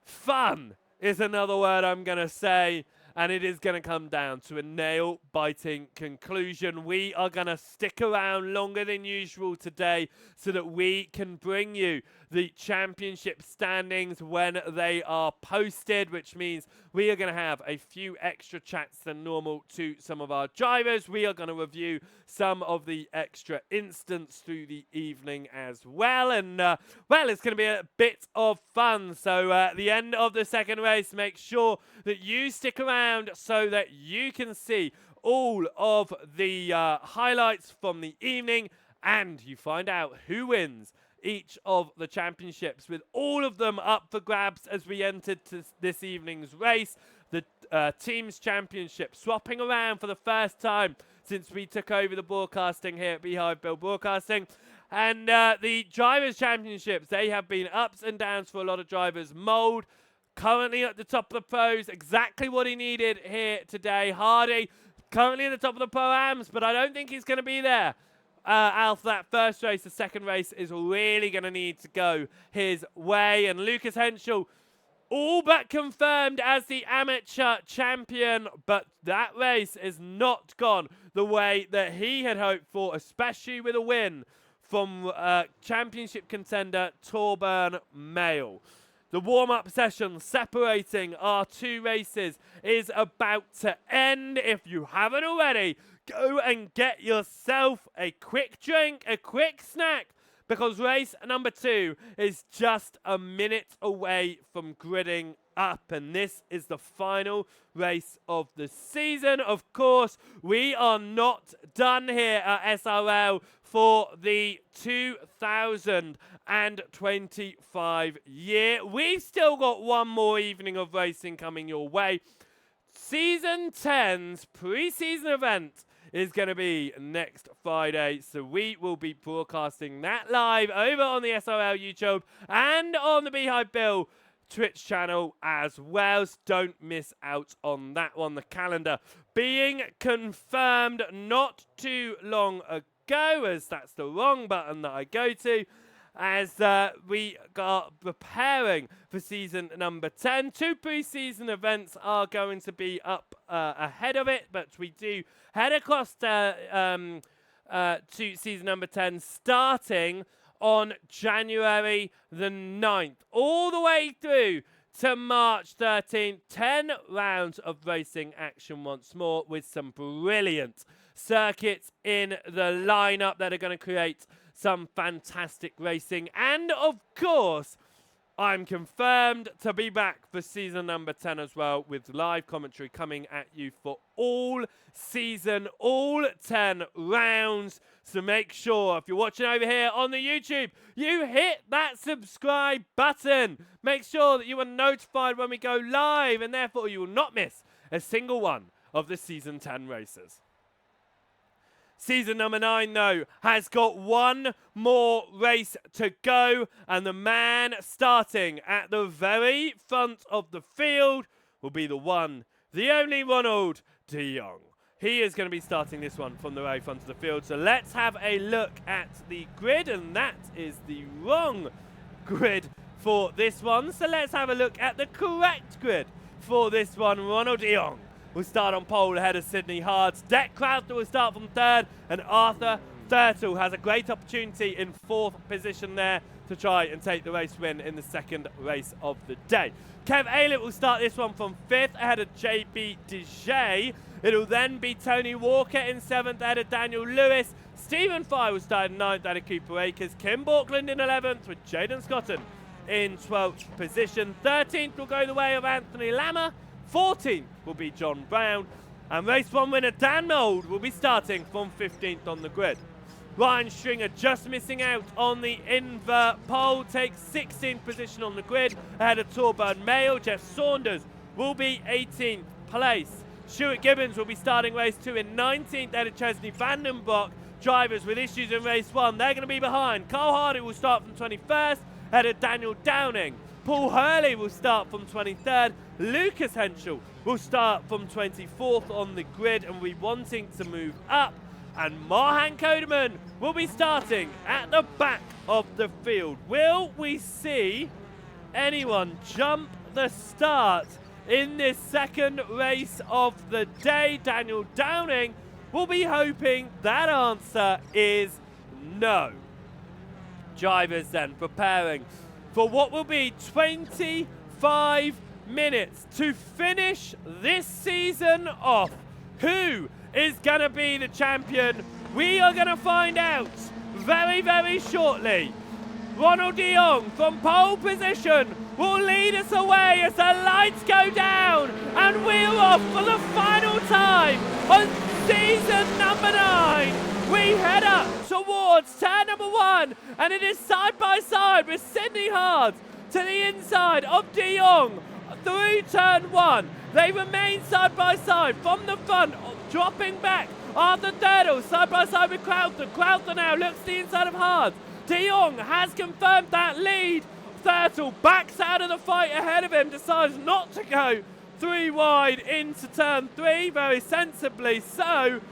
Fun is another word I'm going to say. And it is going to come down to a nail-biting conclusion. We are going to stick around longer than usual today so that we can bring you the championship standings when they are posted, which means we are going to have a few extra chats than normal to some of our drivers. We are going to review some of the extra instants through the evening as well. And, well, it's going to be a bit of fun. So at the end of the second race, make sure that you stick around so that you can see all of the highlights from the evening and you find out who wins each of the championships, with all of them up for grabs as we entered to this evening's race. The teams championship swapping around for the first time since we took over the broadcasting here at Beehive Bill Broadcasting. And the drivers championships, they have been ups and downs for a lot of drivers. Mould currently at the top of the pros, exactly what he needed here today. Hardy currently at the top of the Pro-Ams, but I don't think he's going to be there after that first race. The second race is really going to need to go his way. And Lucas Henschel all but confirmed as the amateur champion, but that race is not gone the way that he had hoped for, especially with a win from championship contender Torburn Mail. The warm-up session separating our two races is about to end. If you haven't already, go and get yourself a quick drink, a quick snack, because race number 2 is just a minute away from gridding up, and this is the final race of the season. Of course, we are not done here at SRL for the 2025 year. We've still got one more evening of racing coming your way. Season 10's pre-season event is going to be next Friday, so we will be broadcasting that live over on the SRL YouTube and on the Beehive Bill Twitch channel as well. So don't miss out on that one. The calendar being confirmed not too long ago, as that's the wrong button that I go to, as we are preparing for season number 10. 2 pre-season events are going to be up ahead of it, but we do head across to season number 10 starting on January the 9th, all the way through to March 13th. 10 rounds of racing action once more, with some brilliant circuits in the lineup that are going to create some fantastic racing. And of course, I'm confirmed to be back for season number 10 as well, with live commentary coming at you for all season, all 10 rounds. So make sure, if you're watching over here on the YouTube, you hit that subscribe button. Make sure that you are notified when we go live, and therefore you will not miss a single one of the season 10 races. Season number 9, though, has got one more race to go, and the man starting at the very front of the field will be the one, the only Ronald de Jong. He is going to be starting this one from the very front of the field. So let's have a look at the grid, and that is the wrong grid for this one. So let's have a look at the correct grid for this one. Ronald de Jong will start on pole ahead of Sydney Hards. Deck Crowther will start from 3rd, and Arthur Thurtle has a great opportunity in 4th position there to try and take the race win in the 2nd race of the day. Kev Aylett will start this one from 5th ahead of JB Dejay. It'll then be Tony Walker in 7th ahead of Daniel Lewis. Stephen Fry will start in 9th ahead of Cooper Akers. Kim Borkland in 11th, with Jaden Scotton in 12th position. 13th will go the way of Anthony Lammer. 14th will be John Brown, and race 1 winner Dan Mould will be starting from 15th on the grid. Ryan Stringer just missing out on the invert pole, takes 16th position on the grid ahead of Torburn Mayo. Jeff Saunders will be 18th place. Stuart Gibbons will be starting race 2 in 19th ahead of Chesney Vandenbroek. Drivers with issues in race 1, they're going to be behind. Carl Hardy will start from 21st ahead of Daniel Downing. Paul Hurley will start from 23rd. Lucas Henschel will start from 24th on the grid and will be wanting to move up. And Marhan Kodeman will be starting at the back of the field. Will we see anyone jump the start in this 2nd race of the day? Daniel Downing will be hoping that answer is no. Drivers then preparing for what will be 25 minutes to finish this season off. Who is going to be the champion? We are going to find out very, very shortly. Ronald de Jong from pole position will lead us away as the lights go down, and we're off for the final time on season number 9. We head up towards turn number 1, and it is side by side with Sydney Hards to the inside of de Jong through turn 1. They remain side by side from the front, dropping back. Arthur Thurtle side by side with Crowther. Crowther now looks to the inside of Hards. De Jong has confirmed that lead. Thurtle backs out of the fight ahead of him, decides not to go 3 wide into turn 3, very sensibly so.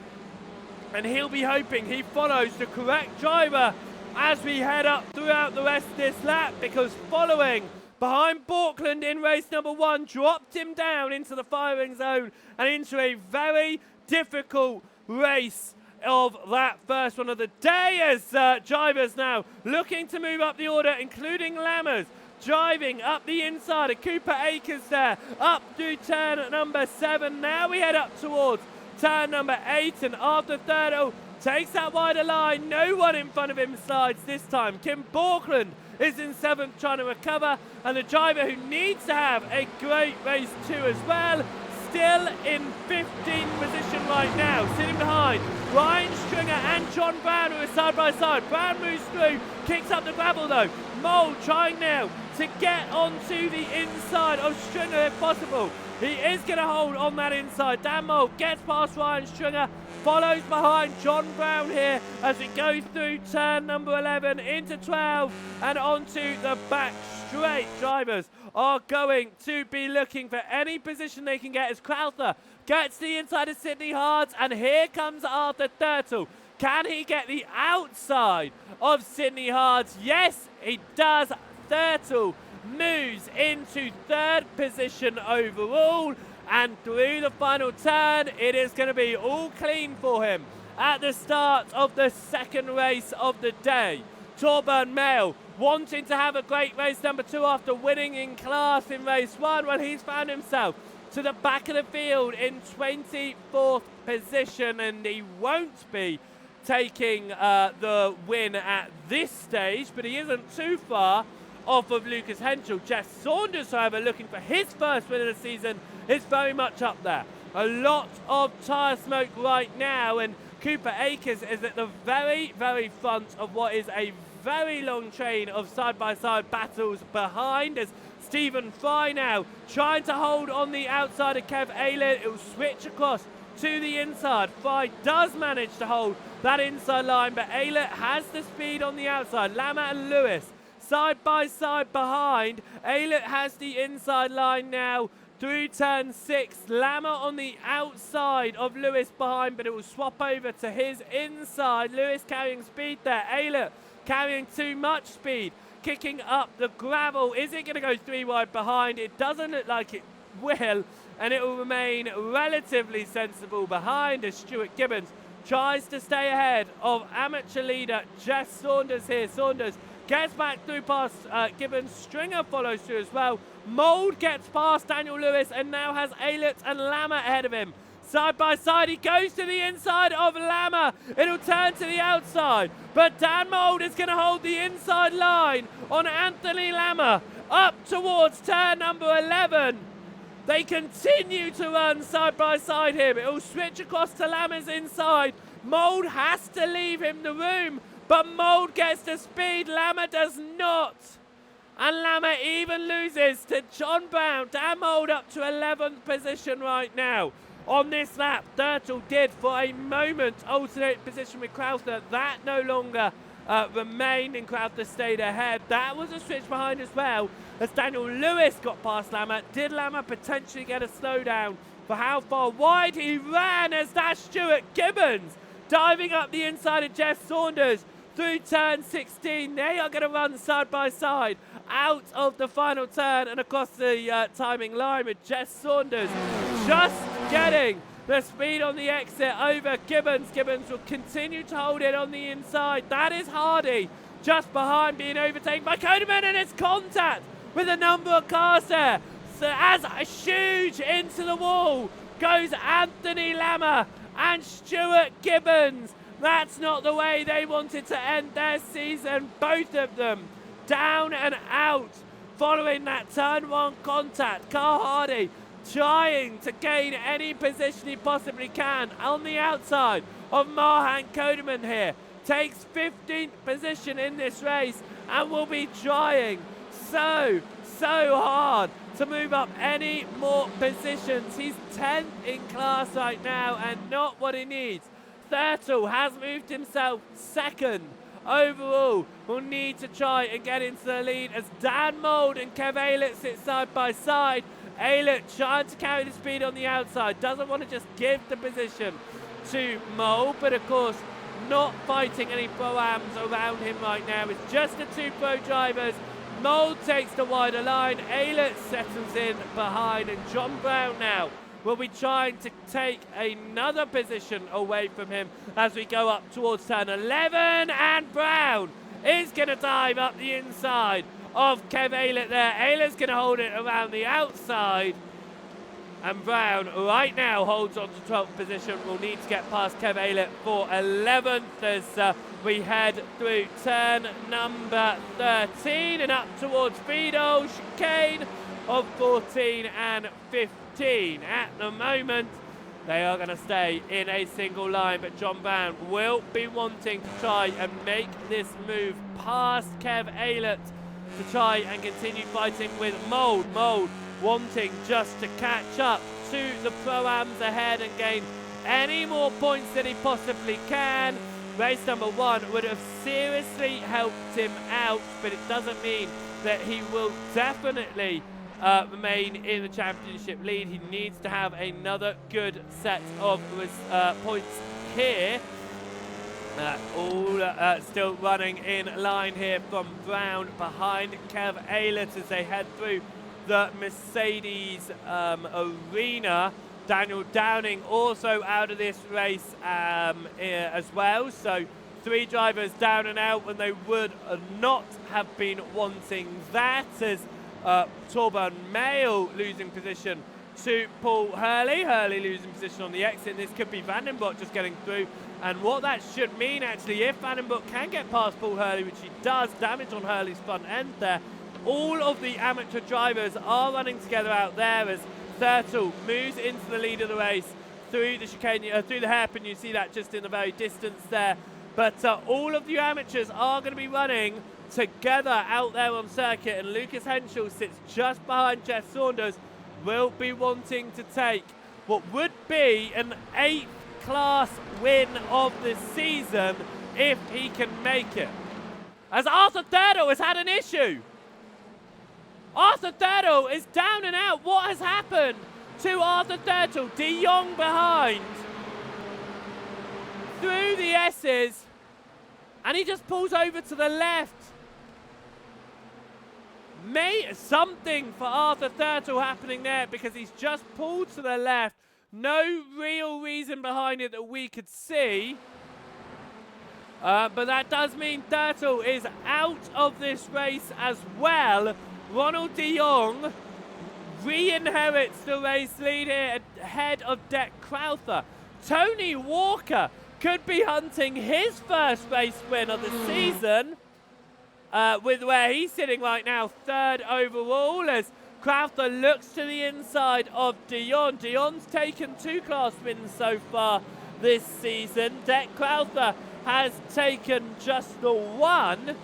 And he'll be hoping he follows the correct driver as we head up throughout the rest of this lap, because following behind Borkland in race number 1 dropped him down into the firing zone and into a very difficult race of that first one of the day, as drivers now looking to move up the order, including Lammers. driving up the inside of Cooper Akers there, up through turn number 7. Now we head up towards turn number 8, and Arthur Thurtle takes that wider line. No one in front of him slides this time. Kim Borkland is in 7th trying to recover, and the driver who needs to have a great race too as well, still in 15th position right now, sitting behind Ryan Stringer and John Brown, who are side by side. Brown moves through, kicks up the gravel though. Mole trying now to get onto the inside of Stringer if possible. He is going to hold on that inside. Dan Mole gets past Ryan Stringer, follows behind John Brown here as it goes through turn number 11 into 12 and onto the back straight. Drivers are going to be looking for any position they can get as Crowther gets the inside of Sydney Hards, and here comes Arthur Thurtle. Can he get the outside of Sydney Hards? Yes, he does. Thurtle moves into 3rd position overall, and through the final turn, it is going to be all clean for him at the start of the 2nd race of the day. Torburn Mail wanting to have a great race number 2 after winning in class in race 1. Well, he's found himself to the back of the field in 24th position, and he won't be taking the win at this stage, but he isn't too far off of Lucas Henschel. Jess Saunders, however, looking for his first win of the season, is very much up there. A lot of tyre smoke right now, and Cooper Akers is at the very, very front of what is a very long train of side-by-side battles behind, as Stephen Fry now trying to hold on the outside of Kev Aylett. It will switch across to the inside. Fry does manage to hold that inside line, but Aylett has the speed on the outside. Lama and Lewis side by side behind. Aylett has the inside line now through turn 6. Lama on the outside of Lewis behind, but it will swap over to his inside. Lewis carrying speed there. Aylett carrying too much speed, kicking up the gravel. Is it going to go 3 wide behind? It doesn't look like it will, and it will remain relatively sensible behind as Stuart Gibbons tries to stay ahead of amateur leader Jess Saunders here. Saunders gets back through past Gibbons. Stringer follows through as well. Mould gets past Daniel Lewis and now has Aylett and Lama ahead of him. Side by side, he goes to the inside of Lama. It'll turn to the outside, but Dan Mould is going to hold the inside line on Anthony Lama up towards turn number 11. They continue to run side by side here. It'll switch across to Lama's inside. Mould has to leave him the room, but Mould gets the speed. Lama does not. And Lama even loses to John Brown. Dan Mould up to 11th position right now. On this lap, Thurtle did for a moment alternate position with Crowther. That no longer remained, and Crowther stayed ahead. That was a switch behind as well as Daniel Lewis got past Lama. Did Lama potentially get a slowdown for how far wide he ran as that's Stuart Gibbons diving up the inside of Jess Saunders through turn 16. They are going to run side by side out of the final turn and across the timing line with Jess Saunders just getting the speed on the exit over Gibbons. Gibbons will continue to hold it on the inside. That is Hardy just behind, being overtaken by Codeman, and it's contact with a number of cars there. So as a huge into the wall goes Anthony Lama and Stuart Gibbons. That's not the way they wanted to end their season. Both of them down and out following that turn 1 contact. Carl Hardy trying to gain any position he possibly can on the outside of Marhan Kodeman here. Takes 15th position in this race and will be trying so hard to move up any more positions. He's 10th in class right now and not what he needs. Thurtle has moved himself 2nd overall. Will need to try and get into the lead as Dan Mould and Kev Aylett sit side by side. Aylett trying to carry the speed on the outside. Doesn't want to just give the position to Mould, but of course not fighting any pro-ams around him right now. It's just the 2 pro drivers. Mould takes the wider line. Aylett settles in behind, and John Brown now will be trying to take another position away from him as we go up towards turn 11, and Brown is going to dive up the inside of Kev Aylett there. Aylett's going to hold it around the outside. And Brown right now holds on to 12th position. Will need to get past Kev Aylett for 11th as we head through turn number 13 and up towards Fido. Chicane of 14 and 15. At the moment, they are going to stay in a single line, but John Brown will be wanting to try and make this move past Kev Aylett to try and continue fighting with Mould. Mould wanting just to catch up to the Pro-Ams ahead and gain any more points that he possibly can. Race number 1 would have seriously helped him out, but it doesn't mean that he will definitely remain in the championship lead. He needs to have another good set of points here. All still running in line here from Brown behind Kev Aylett as they head through the Mercedes arena. Daniel Downing also out of this race as well. So 3 drivers down and out when they would not have been wanting that, as Torben Mail losing position to Paul Hurley. Hurley losing position on the exit. This could be Vandenbroek just getting through. And what that should mean, actually, if Vandenbroek can get past Paul Hurley, which he does, damage on Hurley's front end there, all of the amateur drivers are running together out there as Thurtle moves into the lead of the race through the chicane, through the hairpin. You see that just in the very distance there. But all of the amateurs are going to be running together out there on circuit, and Lucas Henschel sits just behind Jeff Saunders. Will be wanting to take what would be an 8th class win of the season if he can make it. As Arthur Thurtle has had an issue. Arthur Thurtle is down and out. What has happened to Arthur Thurtle? De Jong behind. Through the S's. And he just pulls over to the left. Something for Arthur Thurtle happening there, because he's just pulled to the left. No real reason behind it that we could see. But that does mean Thurtle is out of this race as well. Ronald de Jong re-inherits the race lead here ahead of Dec Crowther. Tony Walker could be hunting his first race win of the season, with where he's sitting right now, 3rd overall, as Crowther looks to the inside of de Jong. De Jong's taken 2 class wins so far this season. Dec Crowther has taken just the 1.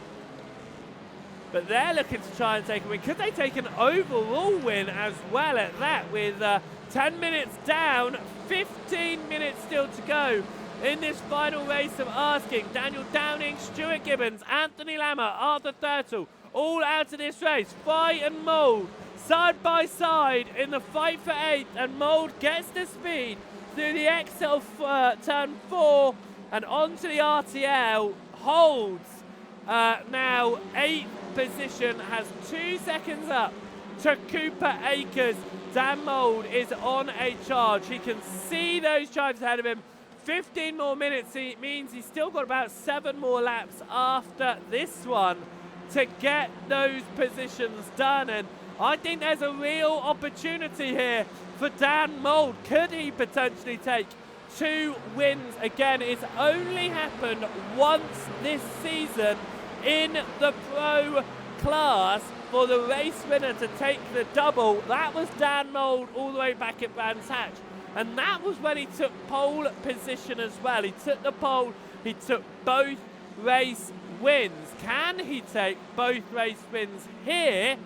But they're looking to try and take a win. Could they take an overall win as well at that, with 10 minutes down, 15 minutes still to go in this final race of asking. Daniel Downing, Stuart Gibbons, Anthony Lammer, Arthur Thurtle, all out of this race. Fry and Mould side by side in the fight for 8th, and Mould gets the speed through the exit of turn 4 and onto the RTL, holds now 8th position, has 2 seconds up to Cooper Akers. Dan Mould is on a charge. He can see those drives ahead of him. 15 more minutes, it means he's still got about 7 more laps after this one to get those positions done. And I think there's a real opportunity here for Dan Mould. Could he potentially take 2 wins again? It's only happened once this season in the pro class for the race winner to take the double. That was Dan Mould all the way back at Brands Hatch. And that was when he took pole position as well. He took the pole, he took both race wins. Can he take both race wins here,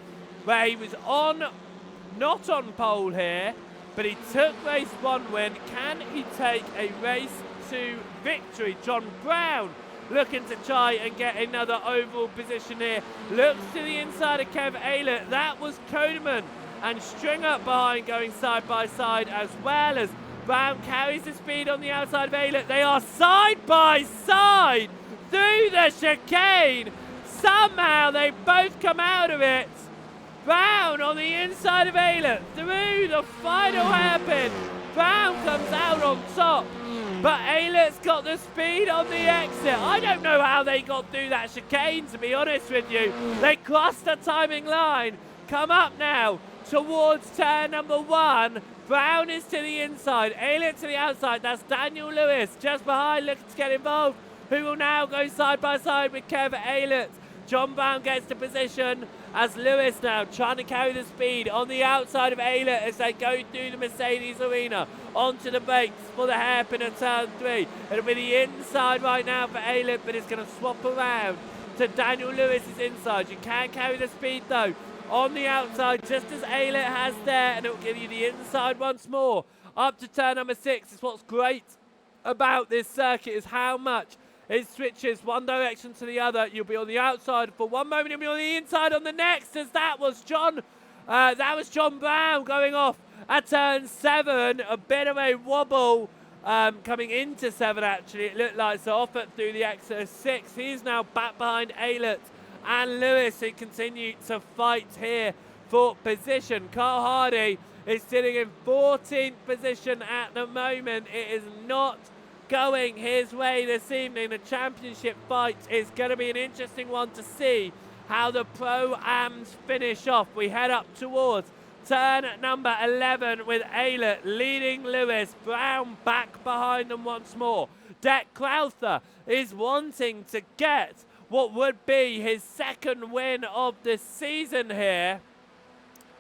where he was not on pole here, but he took race 1 win? Can he take a race 2 victory? John Brown looking to try and get another overall position here. Looks to the inside of Kev Aylett. That was Codeman and Stringer behind, going side by side, as well as Brown carries the speed on the outside of Aylett. They are side by side through the chicane. Somehow they both come out of it. Brown on the inside of Aylett through the final hairpin. Brown comes out on top, but Aylot's got the speed on the exit. I don't know how they got through that chicane, to be honest with you. They crossed the timing line. Come up now towards turn number 1. Brown is to the inside, Aylot to the outside. That's Daniel Lewis just behind, looking to get involved, who will now go side by side with Kev Aylott. John Brown gets to position as Lewis now trying to carry the speed on the outside of Aylott as they go through the Mercedes arena onto the brakes for the hairpin of turn 3. It'll be the inside right now for Aylott, but it's going to swap around to Daniel Lewis's inside. You can carry the speed though on the outside, just as Aylott has there, and it will give you the inside once more up to turn number 6. It's what's great about this circuit is how much it switches one direction to the other. You'll be on the outside for one moment, you'll be on the inside on the next, as that was John Brown going off at turn 7. A bit of a wobble coming into 7 actually, it looked like, so off it through the exit of 6. He's now back behind Aylott and Lewis, who continue to fight here for position. Carl Hardy is sitting in 14th position at the moment. It is not going his way this evening. The championship fight is going to be an interesting one to see how the Pro-Ams finish off. We head up towards turn number 11 with Aylott leading Lewis. Brown back behind them once more. Deck Crowther is wanting to get what would be his second win of the season here,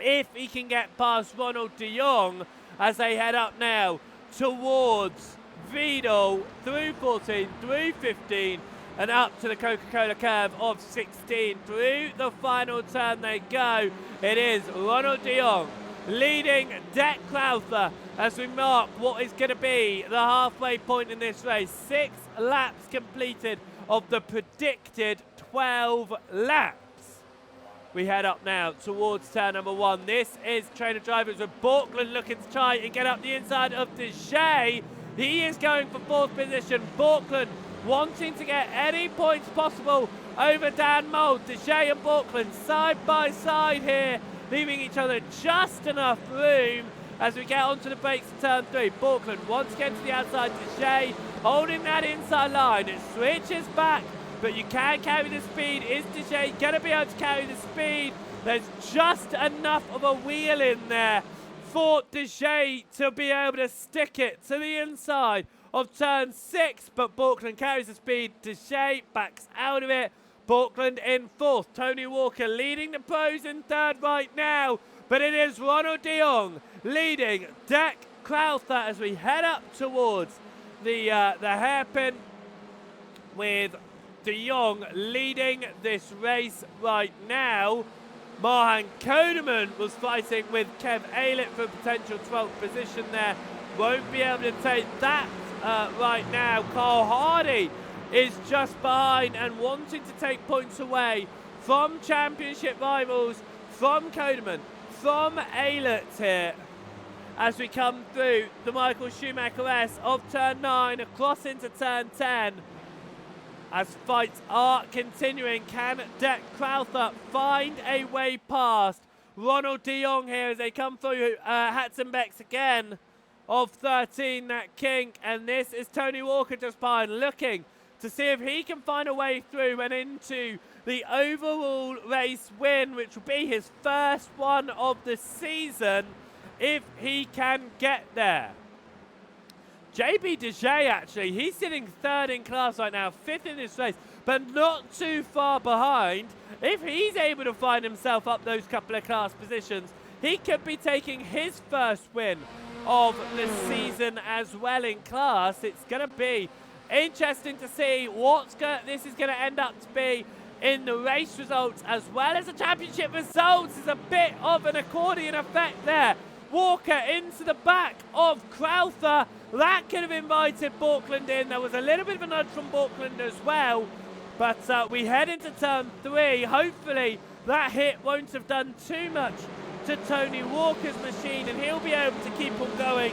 if he can get past Ronald de Jong, as they head up now towards Vidal through 14, through 15, and up to the Coca-Cola curve of 16. Through the final turn they go. It is Ronald de Jong leading Deck Crowther as we mark what is going to be the halfway point in this race. 6 laps completed of the predicted 12 laps. We head up now towards turn number 1. This is trainer drivers with Borkland looking to try and get up the inside of Deshay. He is going for 4th position. Borkland wanting to get any points possible over Dan Mould. Deshay and Borkland side by side here, leaving each other just enough room as we get onto the brakes of turn 3. Borkland once again to the outside. Deshay holding that inside line. It switches back, but you can carry the speed. Is Deshay going to be able to carry the speed? There's just enough of a wheel in there for Deshay to be able to stick it to the inside of turn 6, but Borkland carries the speed. Deshay backs out of it. Borkland in 4th. Tony Walker leading the pros in 3rd right now, but it is Ronald de Jong leading Deck Crowther as we head up towards the hairpin, with de Jong leading this race right now. Marhan Kodeman was fighting with Kev Aylott for potential 12th position there. Won't be able to take that right now. Carl Hardy is just behind and wanting to take points away from championship rivals, from Kodeman, from Aylott here, as we come through the Michael Schumacher S of turn 9 across into turn 10. As fights are continuing, can Deck Crowther find a way past Ronald de Jong here as they come through Hatzenbecks again of 13, that kink, and this is Tony Walker just behind, looking to see if he can find a way through and into the overall race win, which will be his first one of the season, if he can get there. JB Deshay, actually, he's sitting 3rd in class right now, 5th in this race, but not too far behind. If he's able to find himself up those couple of class positions, he could be taking his first win of the season as well in class. It's going to be interesting to see what this is going to end up to be in the race results as well as the championship results. There's a bit of an accordion effect there. Walker into the back of Crowther. That could have invited Borkland in. There was a little bit of a nudge from Borkland as well. But we head into turn 3. Hopefully that hit won't have done too much to Tony Walker's machine, and he'll be able to keep on going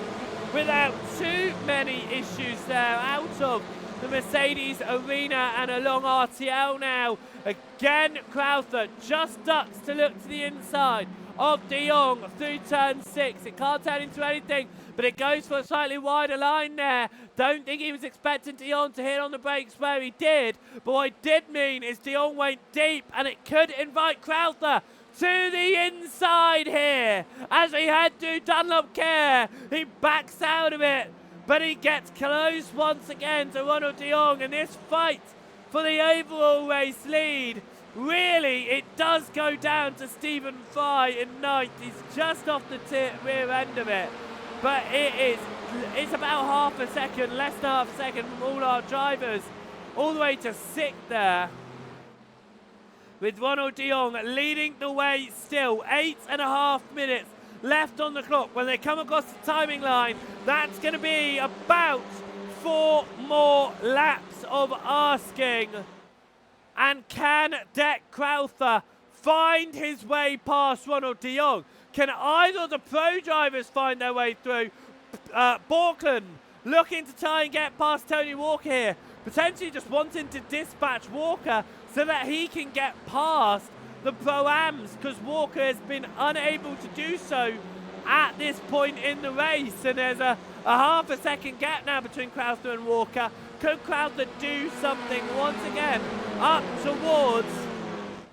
without too many issues there out of the Mercedes arena and along RTL now. Again, Crowther just ducks to look to the inside of de Jong through turn 6. It can't turn into anything, but it goes for a slightly wider line there. Don't think he was expecting De Jong to hit on the brakes where he did, but what it did mean is De Jong went deep, and it could invite Crowther to the inside here as he had to Dunlop Care. He backs out of it, but he gets close once again to Ronald De Jong, and this fight for the overall race lead, really, it does go down to Stephen Fry in ninth. He's just off the rear end of it, but it's about half a second, less than half a second from all our drivers, all the way to sixth there, with Ronald De Jong leading the way still. 8.5 minutes left on the clock. When they come across the timing line, that's going to be about 4 more laps of asking. And can Dek Crowther find his way past Ronald De Jong? Can either of the pro drivers find their way through? Borkland looking to try and get past Tony Walker here, potentially just wanting to dispatch Walker so that he can get past the Pro-Ams, because Walker has been unable to do so at this point in the race. And there's a half a second gap now between Crowther and Walker. Could Crowther do something once again up towards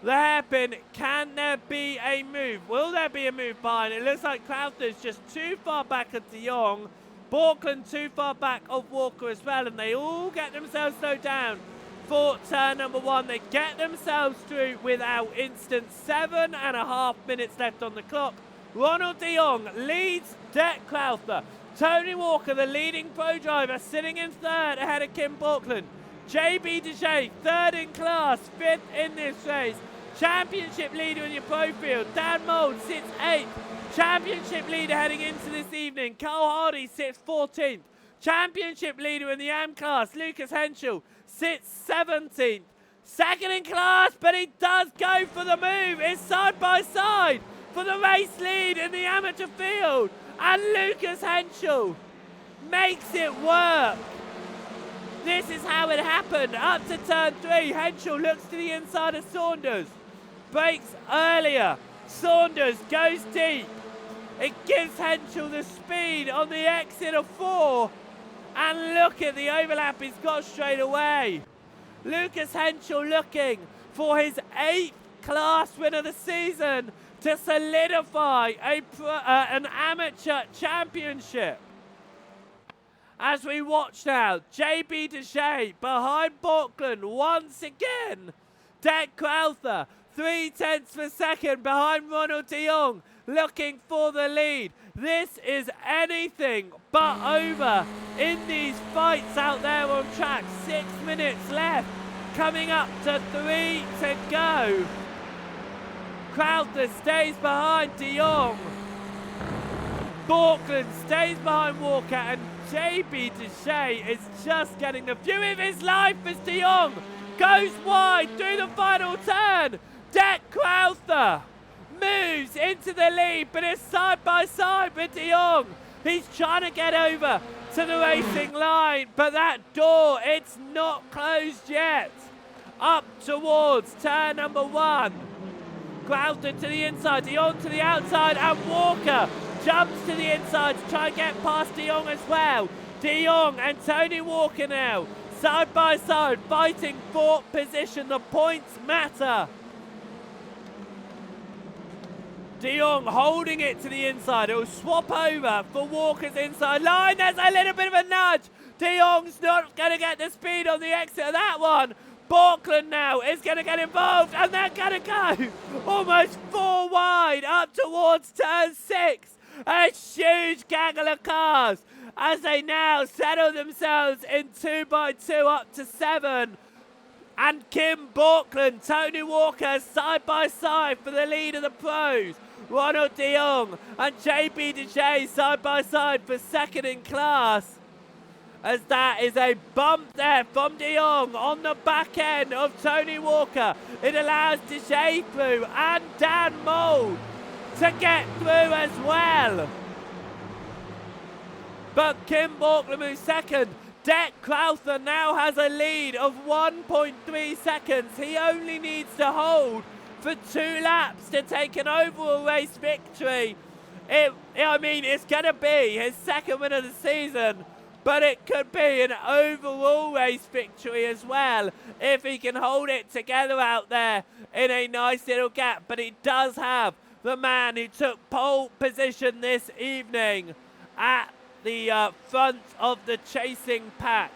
the hairpin? Can there be a move? Will there be a move behind? It looks like Crowther's just too far back of De Jong. Borkland too far back of Walker as well, and they all get themselves slowed down for turn number 1. They get themselves through without incident. 7.5 minutes left on the clock. Ronald De Jong leads Dek Crowther. Tony Walker, the leading pro driver, sitting in third ahead of Kim Borkland. JB Deshea, third in class, fifth in this race. Championship leader in your pro field, Dan Mould sits 8th. Championship leader heading into this evening, Carl Hardy sits 14th. Championship leader in the AM class, Lucas Henschel, sits 17th. Second in class, but he does go for the move. It's side by side for the race lead in the amateur field. And Lucas Henschel makes it work. This is how it happened. Up to turn 3, Henschel looks to the inside of Saunders. Brakes earlier. Saunders goes deep. It gives Henschel the speed on the exit of 4. And look at the overlap he's got straight away. Lucas Henschel looking for his 8th class win of the season to solidify an amateur championship. As we watch now, JB Deshea behind Borkland once again. Dek Crowther, 0.3 of a second behind Ronald De Jong, looking for the lead. This is anything but over in these fights out there on track. 6 minutes left, coming up to 3 to go. Crowther stays behind De Jong. Borkland stays behind Walker, and JB Deshea is just getting the view of his life as De Jong goes wide through the final turn. Dek Crowther moves into the lead, but it's side by side with De Jong. He's trying to get over to the racing line, but that door, it's not closed yet. Up towards turn number 1. Crowther to the inside, De Jong to the outside, and Walker jumps to the inside to try and get past De Jong as well. De Jong and Tony Walker now, side by side, fighting for position. The points matter. De Jong holding it to the inside. It will swap over for Walker's inside line. There's a little bit of a nudge. De Jong's not going to get the speed on the exit of that one. Borkland now is going to get involved, and they're going to go almost 4 wide up towards turn 6. A huge gaggle of cars as they now settle themselves in 2x2 up to 7. And Kim Borkland, Tony Walker side by side for the lead of the pros. Ronald De Jong and JB Deshea side by side for second in class. As that is a bump there from De Jong on the back end of Tony Walker. It allows Deshea through and Dan Mould to get through as well. But Kim Borkland moves second. Dek Crowther now has a lead of 1.3 seconds. He only needs to hold for 2 laps to take an overall race victory I mean, it's going to be his second win of the season, but it could be an overall race victory as well if he can hold it together out there in a nice little gap. But he does have the man who took pole position this evening at the front of the chasing pack.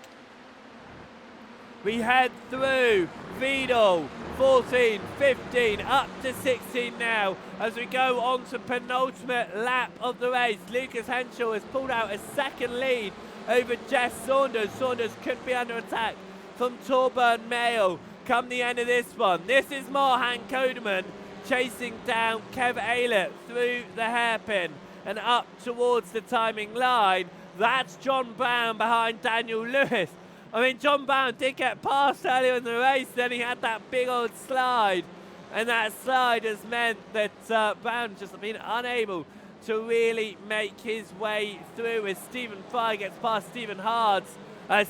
We head through Vidal, 14, 15, up to 16 now as we go on to penultimate lap of the race. Lucas Henschel has pulled out a second lead over Jess Saunders. Saunders could be under attack from Torburn Mail come the end of this one. This is Marhan Kodeman chasing down Kev Aylett through the hairpin and up towards the timing line. That's John Brown behind Daniel Lewis. I mean, John Brown did get past earlier in the race, then he had that big old slide. And that slide has meant that Brown just been unable to really make his way through as Stephen Fry gets past Stephen Hards,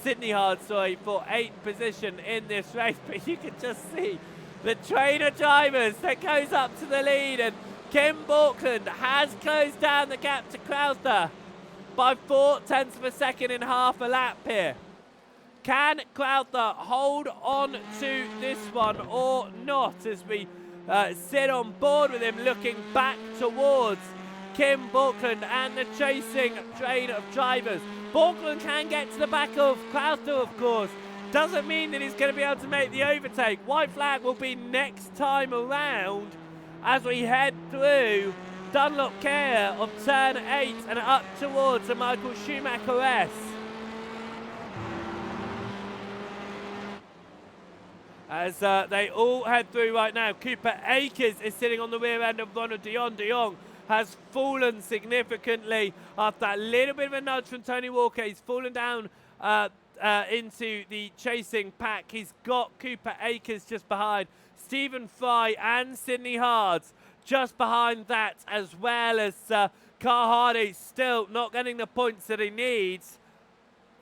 Sydney Hards, sorry, for 8th position in this race. But you can just see the train of drivers that goes up to the lead, and Kim Borkland has closed down the gap to Crowther by 0.4 of a second in half a lap here. Can Crowther hold on to this one or not as we sit on board with him looking back towards Kim Borkland and the chasing train of drivers? Borkland can get to the back of Crowther, of course. Doesn't mean that he's going to be able to make the overtake. White flag will be next time around as we head through Dunlop Care of turn 8 and up towards the Michael Schumacher S. As they all head through right now. Cooper Akers is sitting on the rear end of Ronald de Jong. De Jong has fallen significantly after that little bit of a nudge from Tony Walker. He's fallen down into the chasing pack. He's got Cooper Akers just behind. Stephen Fry and Sydney Hards just behind that, as well as Carl Hardy still not getting the points that he needs.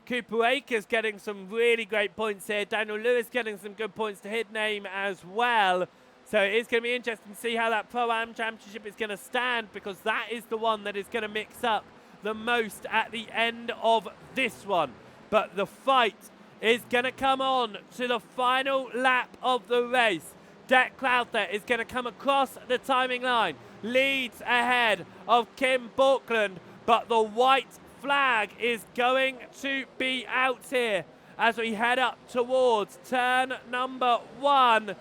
Cooper Akers getting some really great points here. Daniel Lewis getting some good points to his name as well. So it is going to be interesting to see how that Pro-Am Championship is going to stand, because that is the one that is going to mix up the most at the end of this one. But the fight is going to come on to the final lap of the race. Deck Crowther is going to come across the timing line, leads ahead of Kim Borkland, but the white flag is going to be out here as we head up towards turn number 1.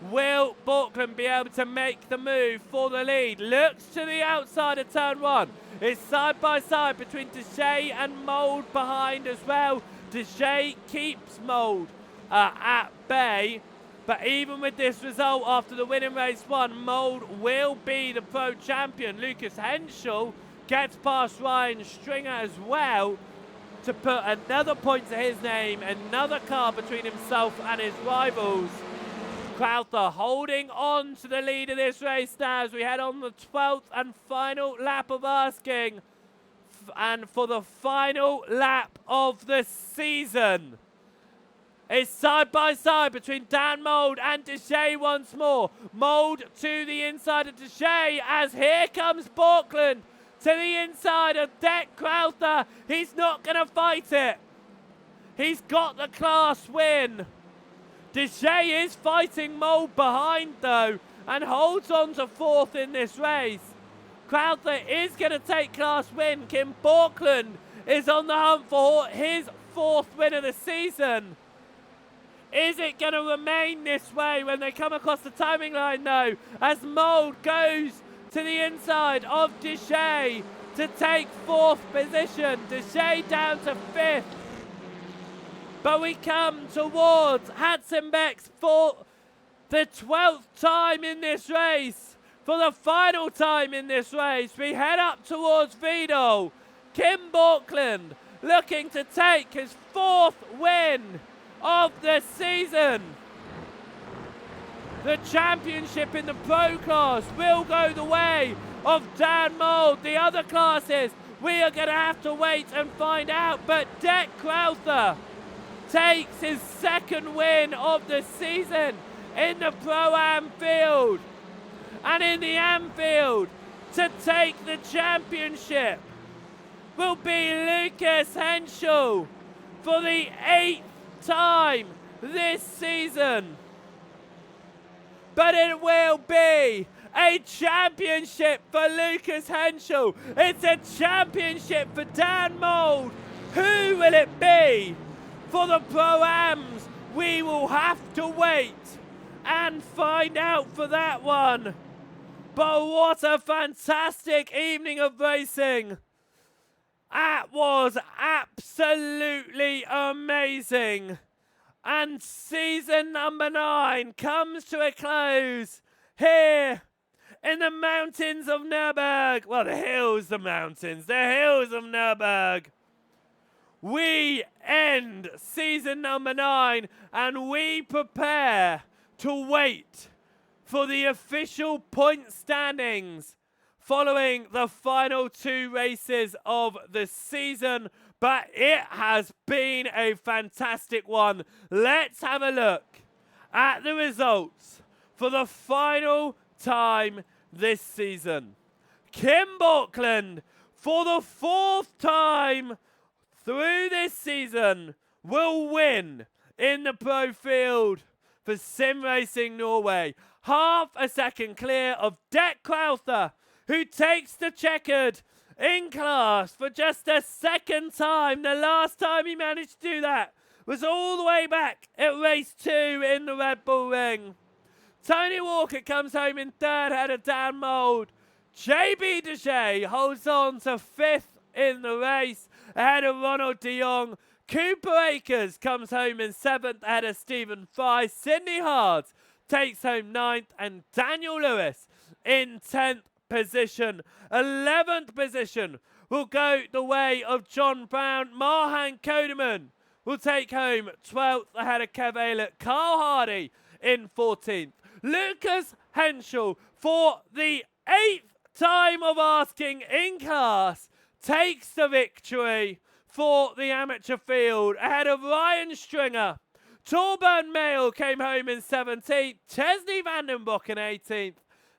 Will Borkland be able to make the move for the lead? Looks to the outside of turn 1. It's side by side between Deshay and Mould behind as well. Deshay keeps Mould at bay. But even with this result after the win in race 1, Mould will be the pro champion. Lucas Henschel gets past Ryan Stringer as well to put another point to his name, another car between himself and his rivals. Crowther holding on to the lead of this race now as we head on the 12th and final lap of asking, and for the final lap of the season. It's side by side between Dan Mould and Deshay once more. Mould to the inside of Deshay as here comes Borkland to the inside of Deck Crowther. He's not going to fight it. He's got the class win. Deshay is fighting Mould behind though and holds on to 4th in this race. Crowther is going to take class win. Kim Borkland is on the hunt for his 4th win of the season. Is it going to remain this way when they come across the timing line though, as Mould goes to the inside of Deshay to take 4th position. Deshay down to 5th. But we come towards Hatzenbeck's for the 12th time in this race. For the final time in this race, we head up towards Vidal. Kim Borkland looking to take his 4th win of the season. The championship in the pro class will go the way of Dan Mould. The other classes, we are going to have to wait and find out. But Deck Crowther takes his 2nd win of the season in the Pro-Am field. And in the Am field, to take the championship will be Lucas Henschel for the 8th time this season. But it will be a championship for Lucas Henschel. It's a championship for Dan Mould. Who will it be for the Pro-Ams? We will have to wait and find out for that one. But what a fantastic evening of racing. That was absolutely amazing. And season number 9 comes to a close here in the mountains of Nurburgring. Well, the hills of Nurburgring. We end season number 9 and we prepare to wait for the official point standings following the final 2 races of the season. But it has been a fantastic one. Let's have a look at the results for the final time this season. Kim Borkland, for the 4th time through this season, will win in the pro field for Sim Racing Norway. Half a second clear of Det Crowther, who takes the checkered in class for just a 2nd time. The last time he managed to do that was all the way back at race 2 in the Red Bull Ring. Tony Walker comes home in 3rd ahead of Dan Mould. JB Dejay holds on to 5th in the race ahead of Ronald de Jong. Cooper Akers comes home in 7th ahead of Stephen Fry. Sidney Hard takes home 9th and Daniel Lewis in 10th position. 11th position will go the way of John Brown. Marhan Kodeman will take home 12th ahead of Kev Aylett. Carl Hardy in 14th. Lucas Henschel, for the 8th time of asking in class, takes the victory for the amateur field ahead of Ryan Stringer. Torburn Mail came home in 17th. Chesney Vandenbroek in 18th.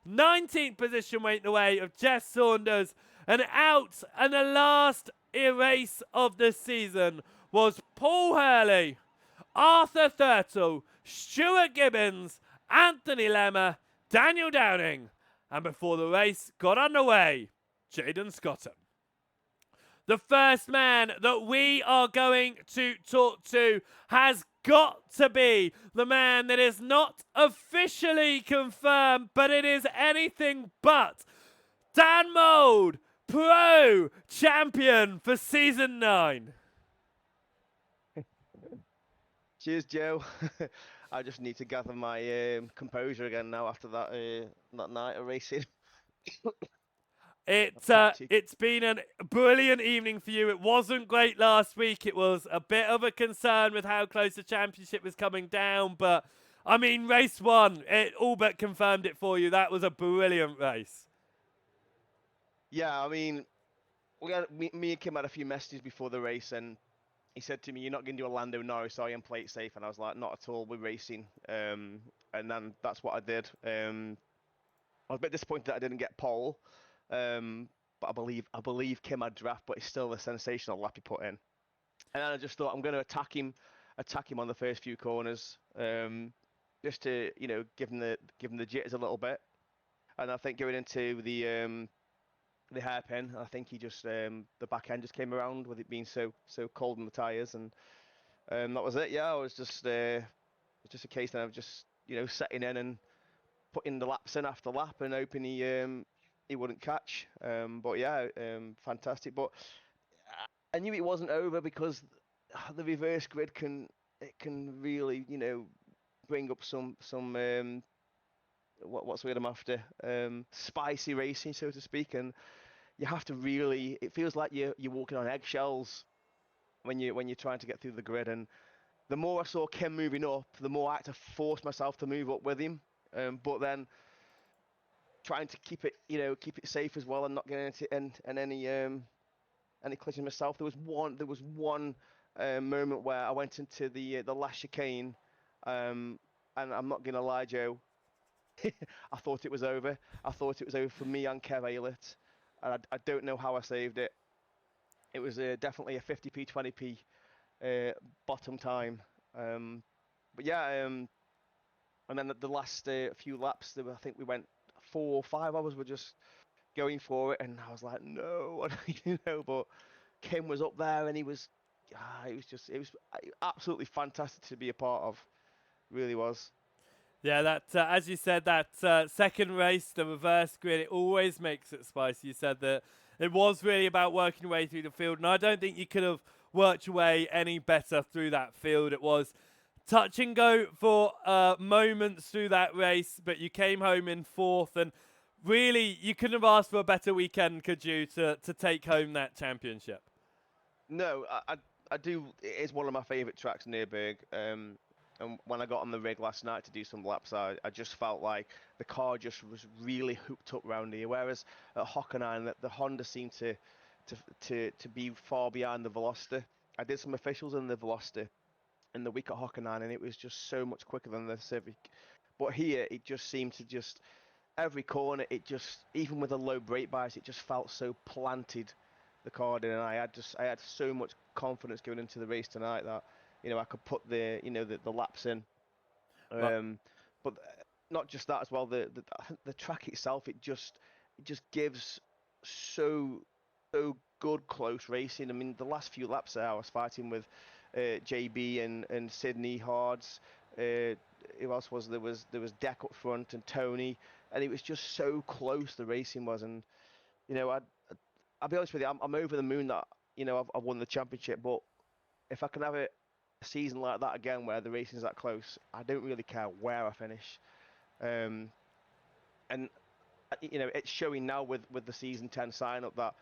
19th position went the way of Jeff Saunders. And out, and the last race of the season was Paul Hurley, Arthur Thurtle, Stuart Gibbons, Anthony Lemmer, Daniel Downing, and before the race got underway, Jaden Scottham. The first man that we are going to talk to has got to be the man that is not officially confirmed, but it is anything but Dan Mould, Pro Champion for Season 9. Cheers, Joe. I just need to gather my composure again now after that night of racing. It's been a brilliant evening for you. It wasn't great last week. It was a bit of a concern with how close the championship was coming down. But, I mean, race 1, it all but confirmed it for you. That was a brilliant race. Yeah, I mean, me and Kim had a few messages before the race, and he said to me, "You're not going to do a Lando Norris, are you, and play it safe?" And I was like, "Not at all. We're racing." And then that's what I did. I was a bit disappointed that I didn't get pole. But I believe Kim had draft, but it's still a sensational lap he put in. And then I just thought I'm going to attack him on the first few corners, just to give him the jitters a little bit. And I think going into the hairpin, I think he just the back end just came around with it being so cold in the tires, and that was it. Yeah, it was just a case that of just setting in and putting the laps in after lap and hoping he wouldn't catch. But yeah, fantastic. But I knew it wasn't over because the reverse grid can really bring up some what's the word I'm after, spicy racing, so to speak, and you have to really, it feels like you're walking on eggshells when you're trying to get through the grid. And the more I saw Kim moving up, the more I had to force myself to move up with him, but then trying to keep it safe as well and not getting into any collisions myself. There was one moment where I went into the last chicane, and I'm not gonna lie, Joe, I thought it was over. I thought it was over for me and Kev Aylett. And I don't know how I saved it. It was definitely a 50p, 20p bottom time. But yeah, and then the last few laps, I think we went 4 or 5 hours. Were just going for it, and I was like, no, But Kim was up there, and it was absolutely fantastic to be a part of. Really was. Yeah, that as you said, that second race, the reverse grid, it always makes it spicy. You said that it was really about working your way through the field, and I don't think you could have worked your way any better through that field. It was touch and go for moments through that race, but you came home in 4th, and really, you couldn't have asked for a better weekend, could you, to take home that championship? No, I do. It is one of my favourite tracks, Nurburgring. And when I got on the rig last night to do some laps, I just felt like the car just was really hooked up round here. Whereas at Hockenheim, the Honda seemed to be far behind the Veloster. I did some officials in the Veloster in the week at Hockenheim, and it was just so much quicker than the Civic. But here, it just seemed to just every corner, even with a low brake bias, it just felt so planted. The car did, and I had so much confidence going into the race tonight that I could put the laps in. But not just that as well. The track itself, it just gives so good close racing. I mean, the last few laps there, I was fighting with JB and Sydney Hards. Who else was there? There was Deck up front and Tony, and it was just so close. The racing was, and I'll be honest with you, I'm over the moon that I've won the championship. But if I can have a season like that again, where the racing's that close, I don't really care where I finish. And it's showing now with the season 10 sign up that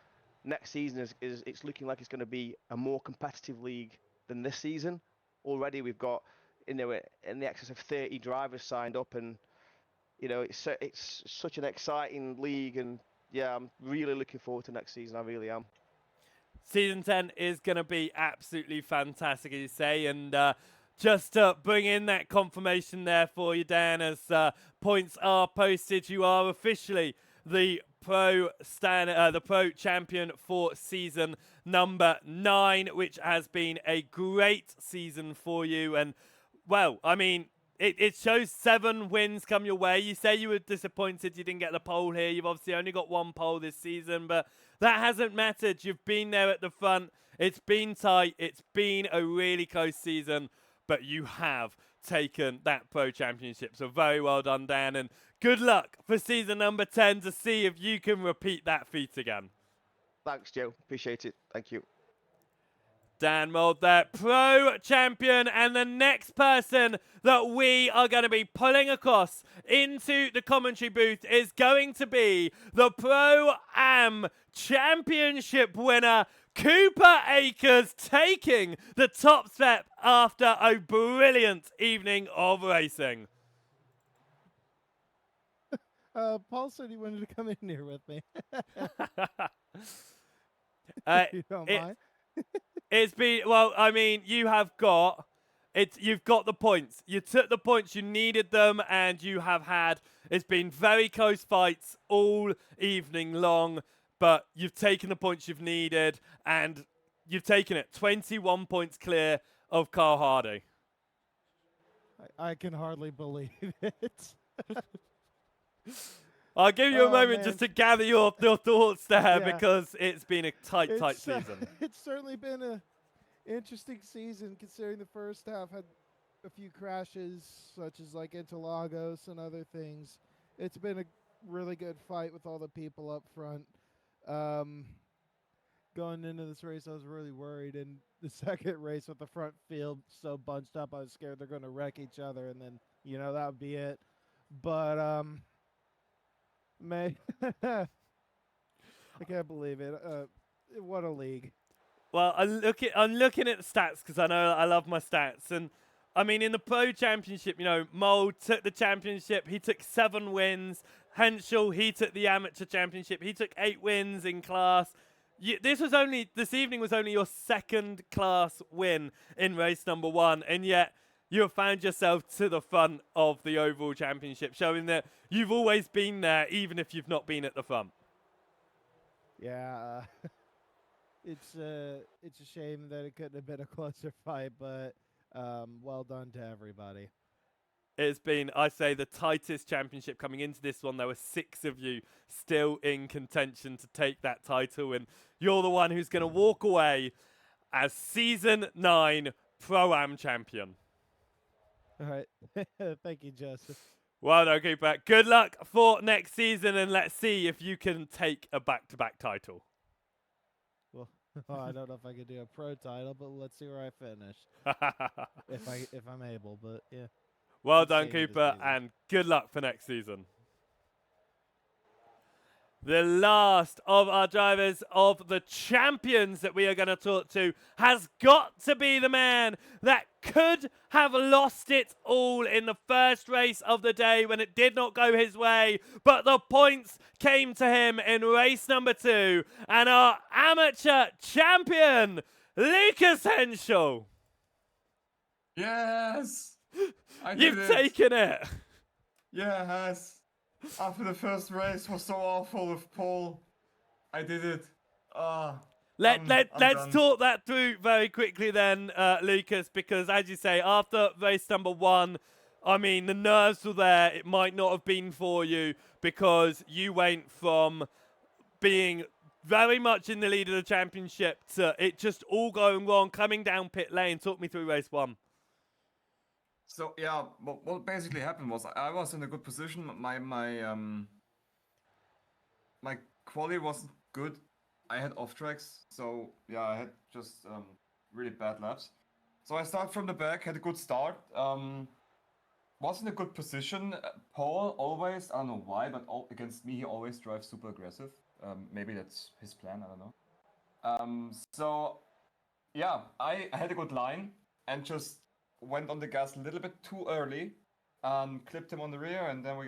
next season is it's looking like it's going to be a more competitive league than this season. Already we've got in the excess of 30 drivers signed up, and it's such an exciting league, and yeah, I'm really looking forward to next season. I really am. Season 10 is going to be absolutely fantastic, as you say, and just to bring in that confirmation there for you, Dan, as points are posted, you are officially the pro champion for season number 9, which has been a great season for you. And well, I mean, it shows 7 wins come your way. You say you were disappointed you didn't get the pole here. You've obviously only got 1 pole this season, but that hasn't mattered. You've been there at the front. It's been tight. It's been a really close season, but you have taken that pro championship. So very well done, Dan, and good luck for season number 10 to see if you can repeat that feat again. Thanks, Joe. Appreciate it. Thank you. Dan Mould there, pro champion, and the next person that we are going to be pulling across into the commentary booth is going to be the Pro-Am Championship winner, Cooper Akers, taking the top step after a brilliant evening of racing. Paul said he wanted to come in here with me. You don't mind? It's been, well, I mean, you've got the points. You took the points, you needed them, and you have had, it's been very close fights all evening long, but you've taken the points you've needed, and you've taken it. 21 points clear of Carl Hardy. I can hardly believe it. I'll give you a moment just to gather your thoughts there, Yeah. because it's been a tight season. It's certainly been an interesting season, considering the first half had a few crashes, such as like Interlagos and other things. It's been a really good fight with all the people up front. Going into this race, I was really worried. In the second race with the front field so bunched up, I was scared they're going to wreck each other, and then, that would be it. But, I can't believe it. What a league. Well, I'm looking at the stats because I know I love my stats. And, I mean, in the Pro Championship, Mould took the championship. He took 7 wins. Henschel, he took the Amateur Championship. He took 8 wins in class. This evening was only your second class win in race number 1. And yet, you have found yourself to the front of the overall championship, showing that you've always been there, even if you've not been at the front. Yeah, it's a shame that it couldn't have been a closer fight, but well done to everybody. It's been, I say, the tightest championship coming into this one. There were 6 of you still in contention to take that title, and you're the one who's going to walk away as Season 9 Pro-Am champion. All right. Thank you, Joseph. Well done, Cooper. Good luck for next season, and let's see if you can take a back-to-back title. Well, I don't know if I could do a pro title, but let's see where I finish. if I'm able, but yeah. Well Let's done, save it this Cooper, season. and good luck for next season. The last of our drivers of the champions that we are going to talk to has got to be the man that could have lost it all in the first race of the day when it did not go his way, but the points came to him in race number 2, and our amateur champion, Lucas Henschel. Yes! I did You've it. taken it. Yes! After the first race was so awful with Paul, I did it. Let's done. talk that through very quickly then, Lucas, because as you say, after race number 1, I mean, the nerves were there. It might not have been for you because you went from being very much in the lead of the championship to it just all going wrong, coming down pit lane. Talk me through race 1. So yeah, what basically happened was I was in a good position. My quality wasn't good. I had off tracks, so yeah, I had just really bad laps. So I started from the back, had a good start. Was in a good position. Paul always, I don't know why, but against me he always drives super aggressive. Maybe that's his plan, I don't know. So yeah, I had a good line and just went on the gas a little bit too early and clipped him on the rear, and then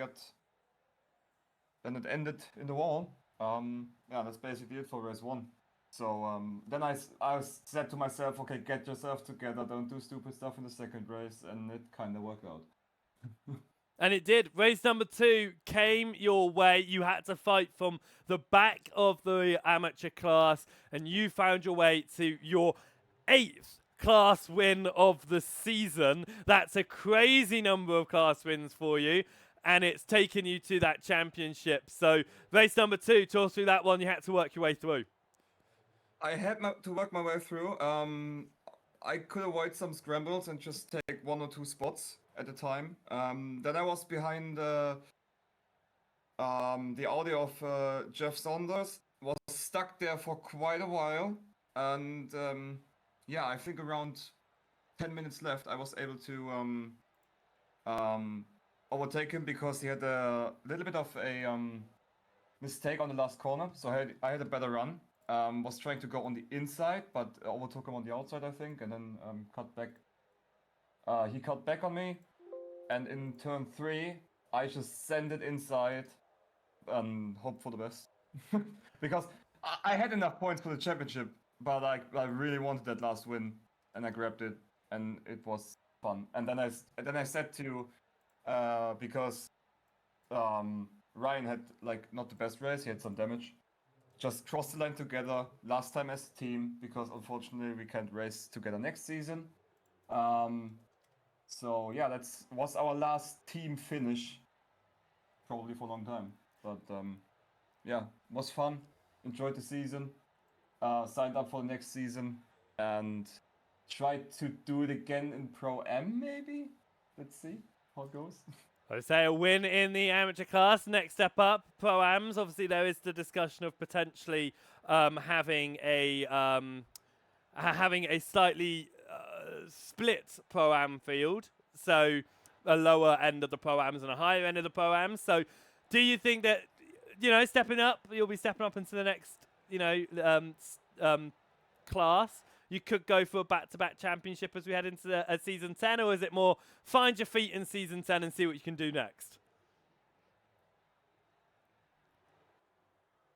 it ended in the wall. Yeah, that's basically it for race 1. So then I said to myself, okay, get yourself together, don't do stupid stuff in the second race, and it kind of worked out. And it did. Race number 2 came your way. You had to fight from the back of the amateur class, and you found your way to your 8th class win of the season. That's a crazy number of class wins for you, and it's taken you to that championship. So race number 2, talk through that one. You had to work your way through. I had to work my way through. I could avoid some scrambles and just take 1 or 2 spots at a time. Then I was behind the Audi of Jeff Saunders. Was stuck there for quite a while, and yeah, I think around 10 minutes left, I was able to overtake him because he had a little bit of a mistake on the last corner. So I had a better run. Was trying to go on the inside, but overtook him on the outside, I think, and then cut back. He cut back on me, and in turn 3, I just sent it inside and hope for the best. Because I had enough points for the championship, but I really wanted that last win, and I grabbed it, and it was fun. And then I said to because Ryan had like not the best race, he had some damage. Just cross the line together last time as a team, because unfortunately we can't race together next season. So yeah, that was our last team finish, probably for a long time. But yeah, was fun. Enjoyed the season. Signed up for the next season and tried to do it again in Pro-Am maybe. Let's see how it goes. I would say a win in the amateur class. Next step up, Pro-Ams. Obviously, there is the discussion of potentially having a slightly split Pro-Am field. So a lower end of the Pro-Ams and a higher end of the Pro-Ams. So do you think that, stepping up, you'll be stepping up into the next, class? You could go for a back-to-back championship as we head into Season 10, or is it more find your feet in Season 10 and see what you can do next?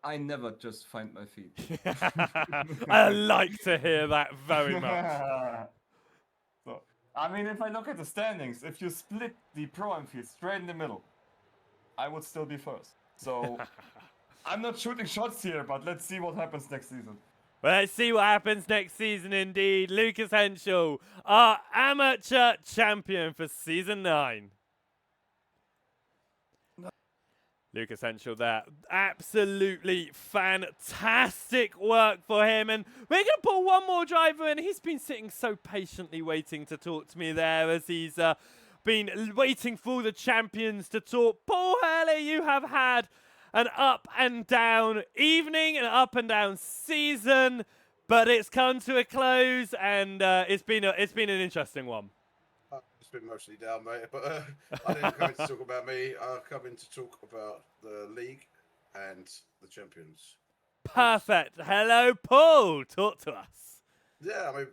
I never just find my feet. I like to hear that very much. So I mean, if I look at the standings, if you split the Pro-Am field straight in the middle, I would still be first. So, I'm not shooting shots here, but let's see what happens next season. Well, let's see what happens next season indeed. Lucas Henschel, our amateur champion for Season 9. Lucas Henschel there. Absolutely fantastic work for him. And we're going to put one more driver in. He's been sitting so patiently waiting to talk to me there as he's been waiting for the champions to talk. Paul Hurley, you have had an up and down evening, an up and down season, but it's come to a close, and it's been an interesting one. It's been mostly down, mate, but I didn't come in to talk about me. I come in to talk about the league and the champions. Perfect. Hello, Paul. Talk to us. Yeah, I mean,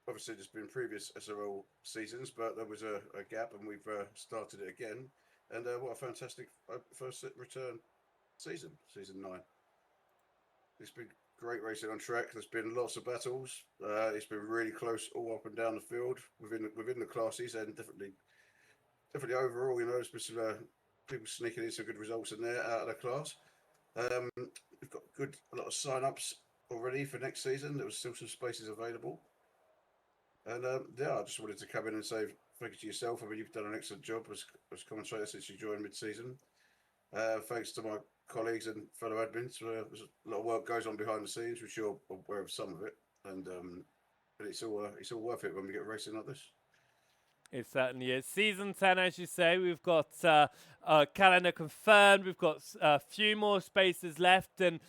obviously there's been previous SRL seasons, but there was a gap, and we've started it again. And what a fantastic first return season 9. It's been great racing on track. There's been lots of battles. It's been really close all up and down the field within the classes, and definitely overall. You know, there's been some people sneaking in some good results in there out of the class. We've got a lot of sign-ups already for next season. There was still some spaces available, and I just wanted to come in and say thank you to yourself. I mean, you've done an excellent job as commentator since you joined mid-season. Thanks to my colleagues and fellow admins. There's a lot of work goes on behind the scenes, which you're aware of some of it, and but it's all worth it when we get racing like this. It certainly is. Season 10, as you say, we've got our calendar confirmed. We've got a few more spaces left, and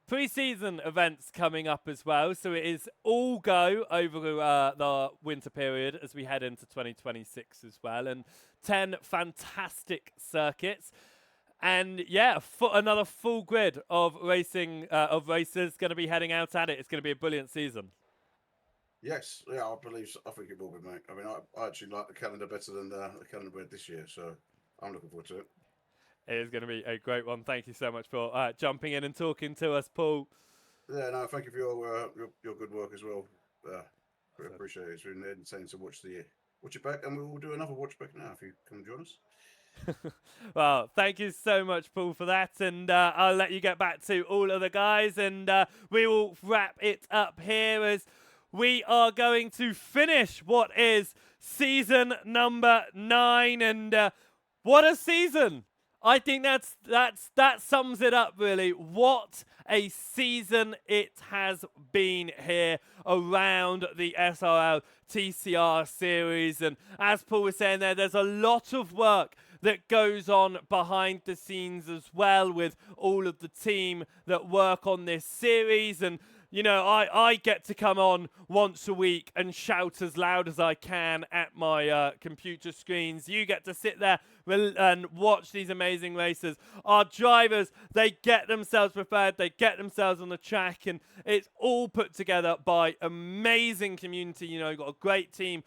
pre-season events coming up as well. So it is all go over the winter period as we head into 2026 as well, and 10 fantastic circuits. And yeah, another full grid of racers going to be heading out at it. It's going to be a brilliant season. Yes, yeah, I believe so. I think it will be, mate. I mean, I actually like the calendar better than the calendar we had this year, so I'm looking forward to it. It is going to be a great one. Thank you so much for jumping in and talking to us, Paul. Yeah, no, thank you for your good work as well. We appreciate it. It's been entertaining to watch it back, and we will do another watch back now if you come join us. Well, thank you so much, Paul, for that, and I'll let you get back to all of the guys, and we will wrap it up here as we are going to finish what is season number 9, and what a season! I think that sums it up, really. What a season it has been here around the SRL TCR series, and as Paul was saying there's a lot of work that goes on behind the scenes as well with all of the team that work on this series. And you know, I get to come on once a week and shout as loud as I can at my computer screens. You get to sit there and watch these amazing races. Our drivers, they get themselves prepared, they get themselves on the track, and it's all put together by amazing community. You know, you've got a great team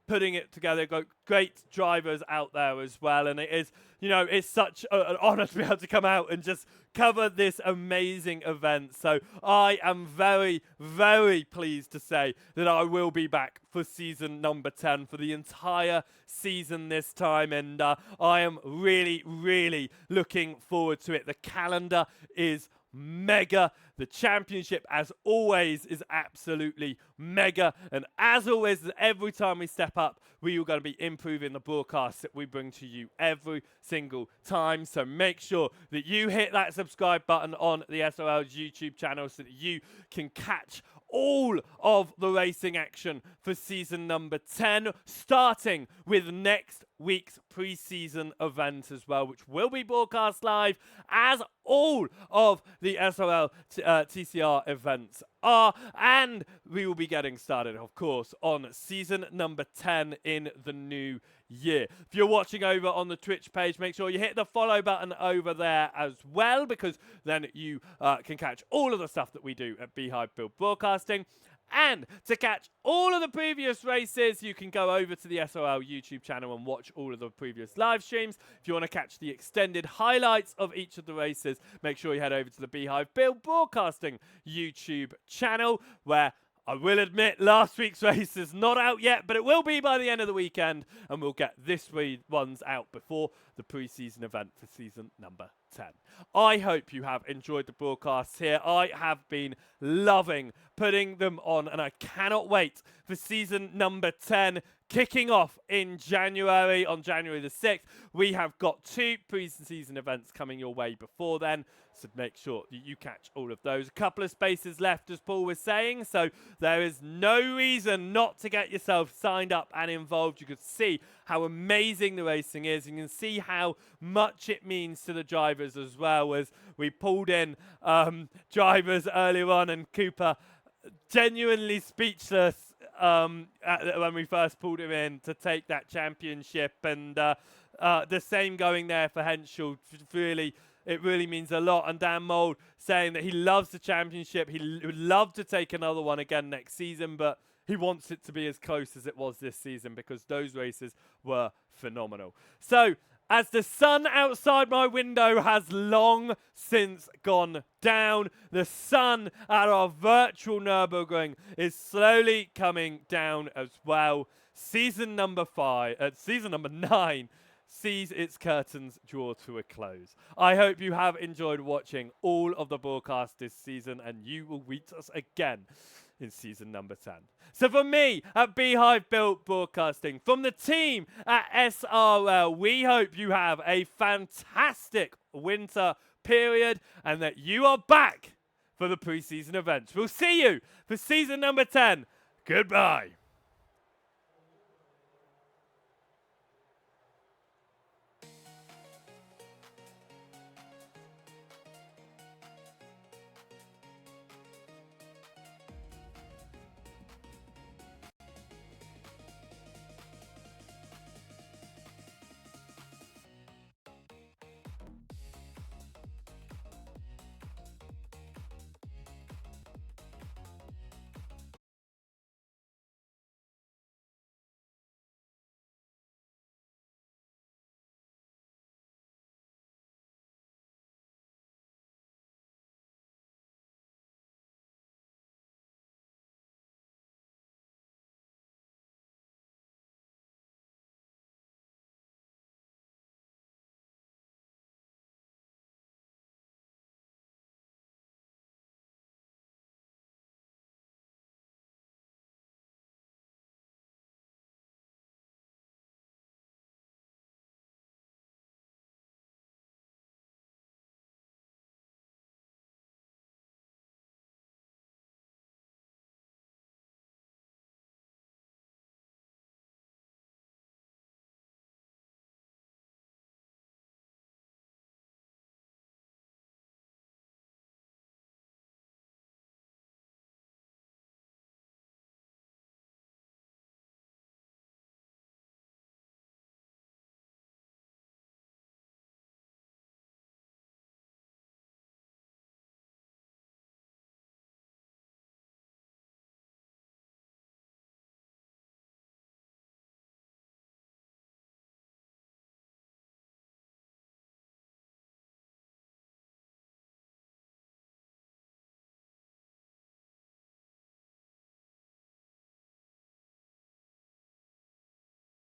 putting it together, got great drivers out there as well, and it is, you know, it's such an honor to be able to come out and just cover this amazing event. So I am very, very pleased to say that I will be back for season number 10 for the entire season this time, and I am really, really looking forward to it. The calendar is mega. The championship, as always, is absolutely mega. And as always, every time we step up, we are going to be improving the broadcasts that we bring to you every single time. So make sure that you hit that subscribe button on the SRL YouTube channel so that you can catch all of the racing action for season number 10, starting with next week's pre-season event as well, which will be broadcast live as all of the SRL TCR events are, and we will be getting started, of course, on season number 10 in the new year. If you're watching over on the Twitch page, make sure you hit the follow button over there as well, because then you can catch all of the stuff that we do at Beehive Build Broadcasting. And to catch all of the previous races, you can go over to the SRL YouTube channel and watch all of the previous live streams. If you want to catch the extended highlights of each of the races, make sure you head over to the Beehive Build Broadcasting YouTube channel, where I will admit last week's race is not out yet, but it will be by the end of the weekend, and we'll get this one's out before the pre-season event for season number 10. I hope you have enjoyed the broadcasts here. I have been loving putting them on, and I cannot wait for season number 10 kicking off in January, on January the 6th. We have got 2 pre-season events coming your way before then, so make sure that you catch all of those. A couple of spaces left, as Paul was saying, so there is no reason not to get yourself signed up and involved. You could see how amazing the racing is. You can see how much it means to the drivers as well, as we pulled in drivers earlier on, and Cooper genuinely speechless when we first pulled him in to take that championship, and the same going there for Henschel. It really means a lot. And Dan Mould saying that he loves the championship. He would love to take another one again next season, but he wants it to be as close as it was this season because those races were phenomenal. So, as the sun outside my window has long since gone down, the sun at our virtual Nurburgring is slowly coming down as well. Season number 9 sees its curtains draw to a close. I hope you have enjoyed watching all of the broadcasts this season, and you will meet us again in season number 10. So from me at Beehive Built Broadcasting, from the team at SRL, we hope you have a fantastic winter period and that you are back for the pre-season events. We'll see you for season number 10. Goodbye.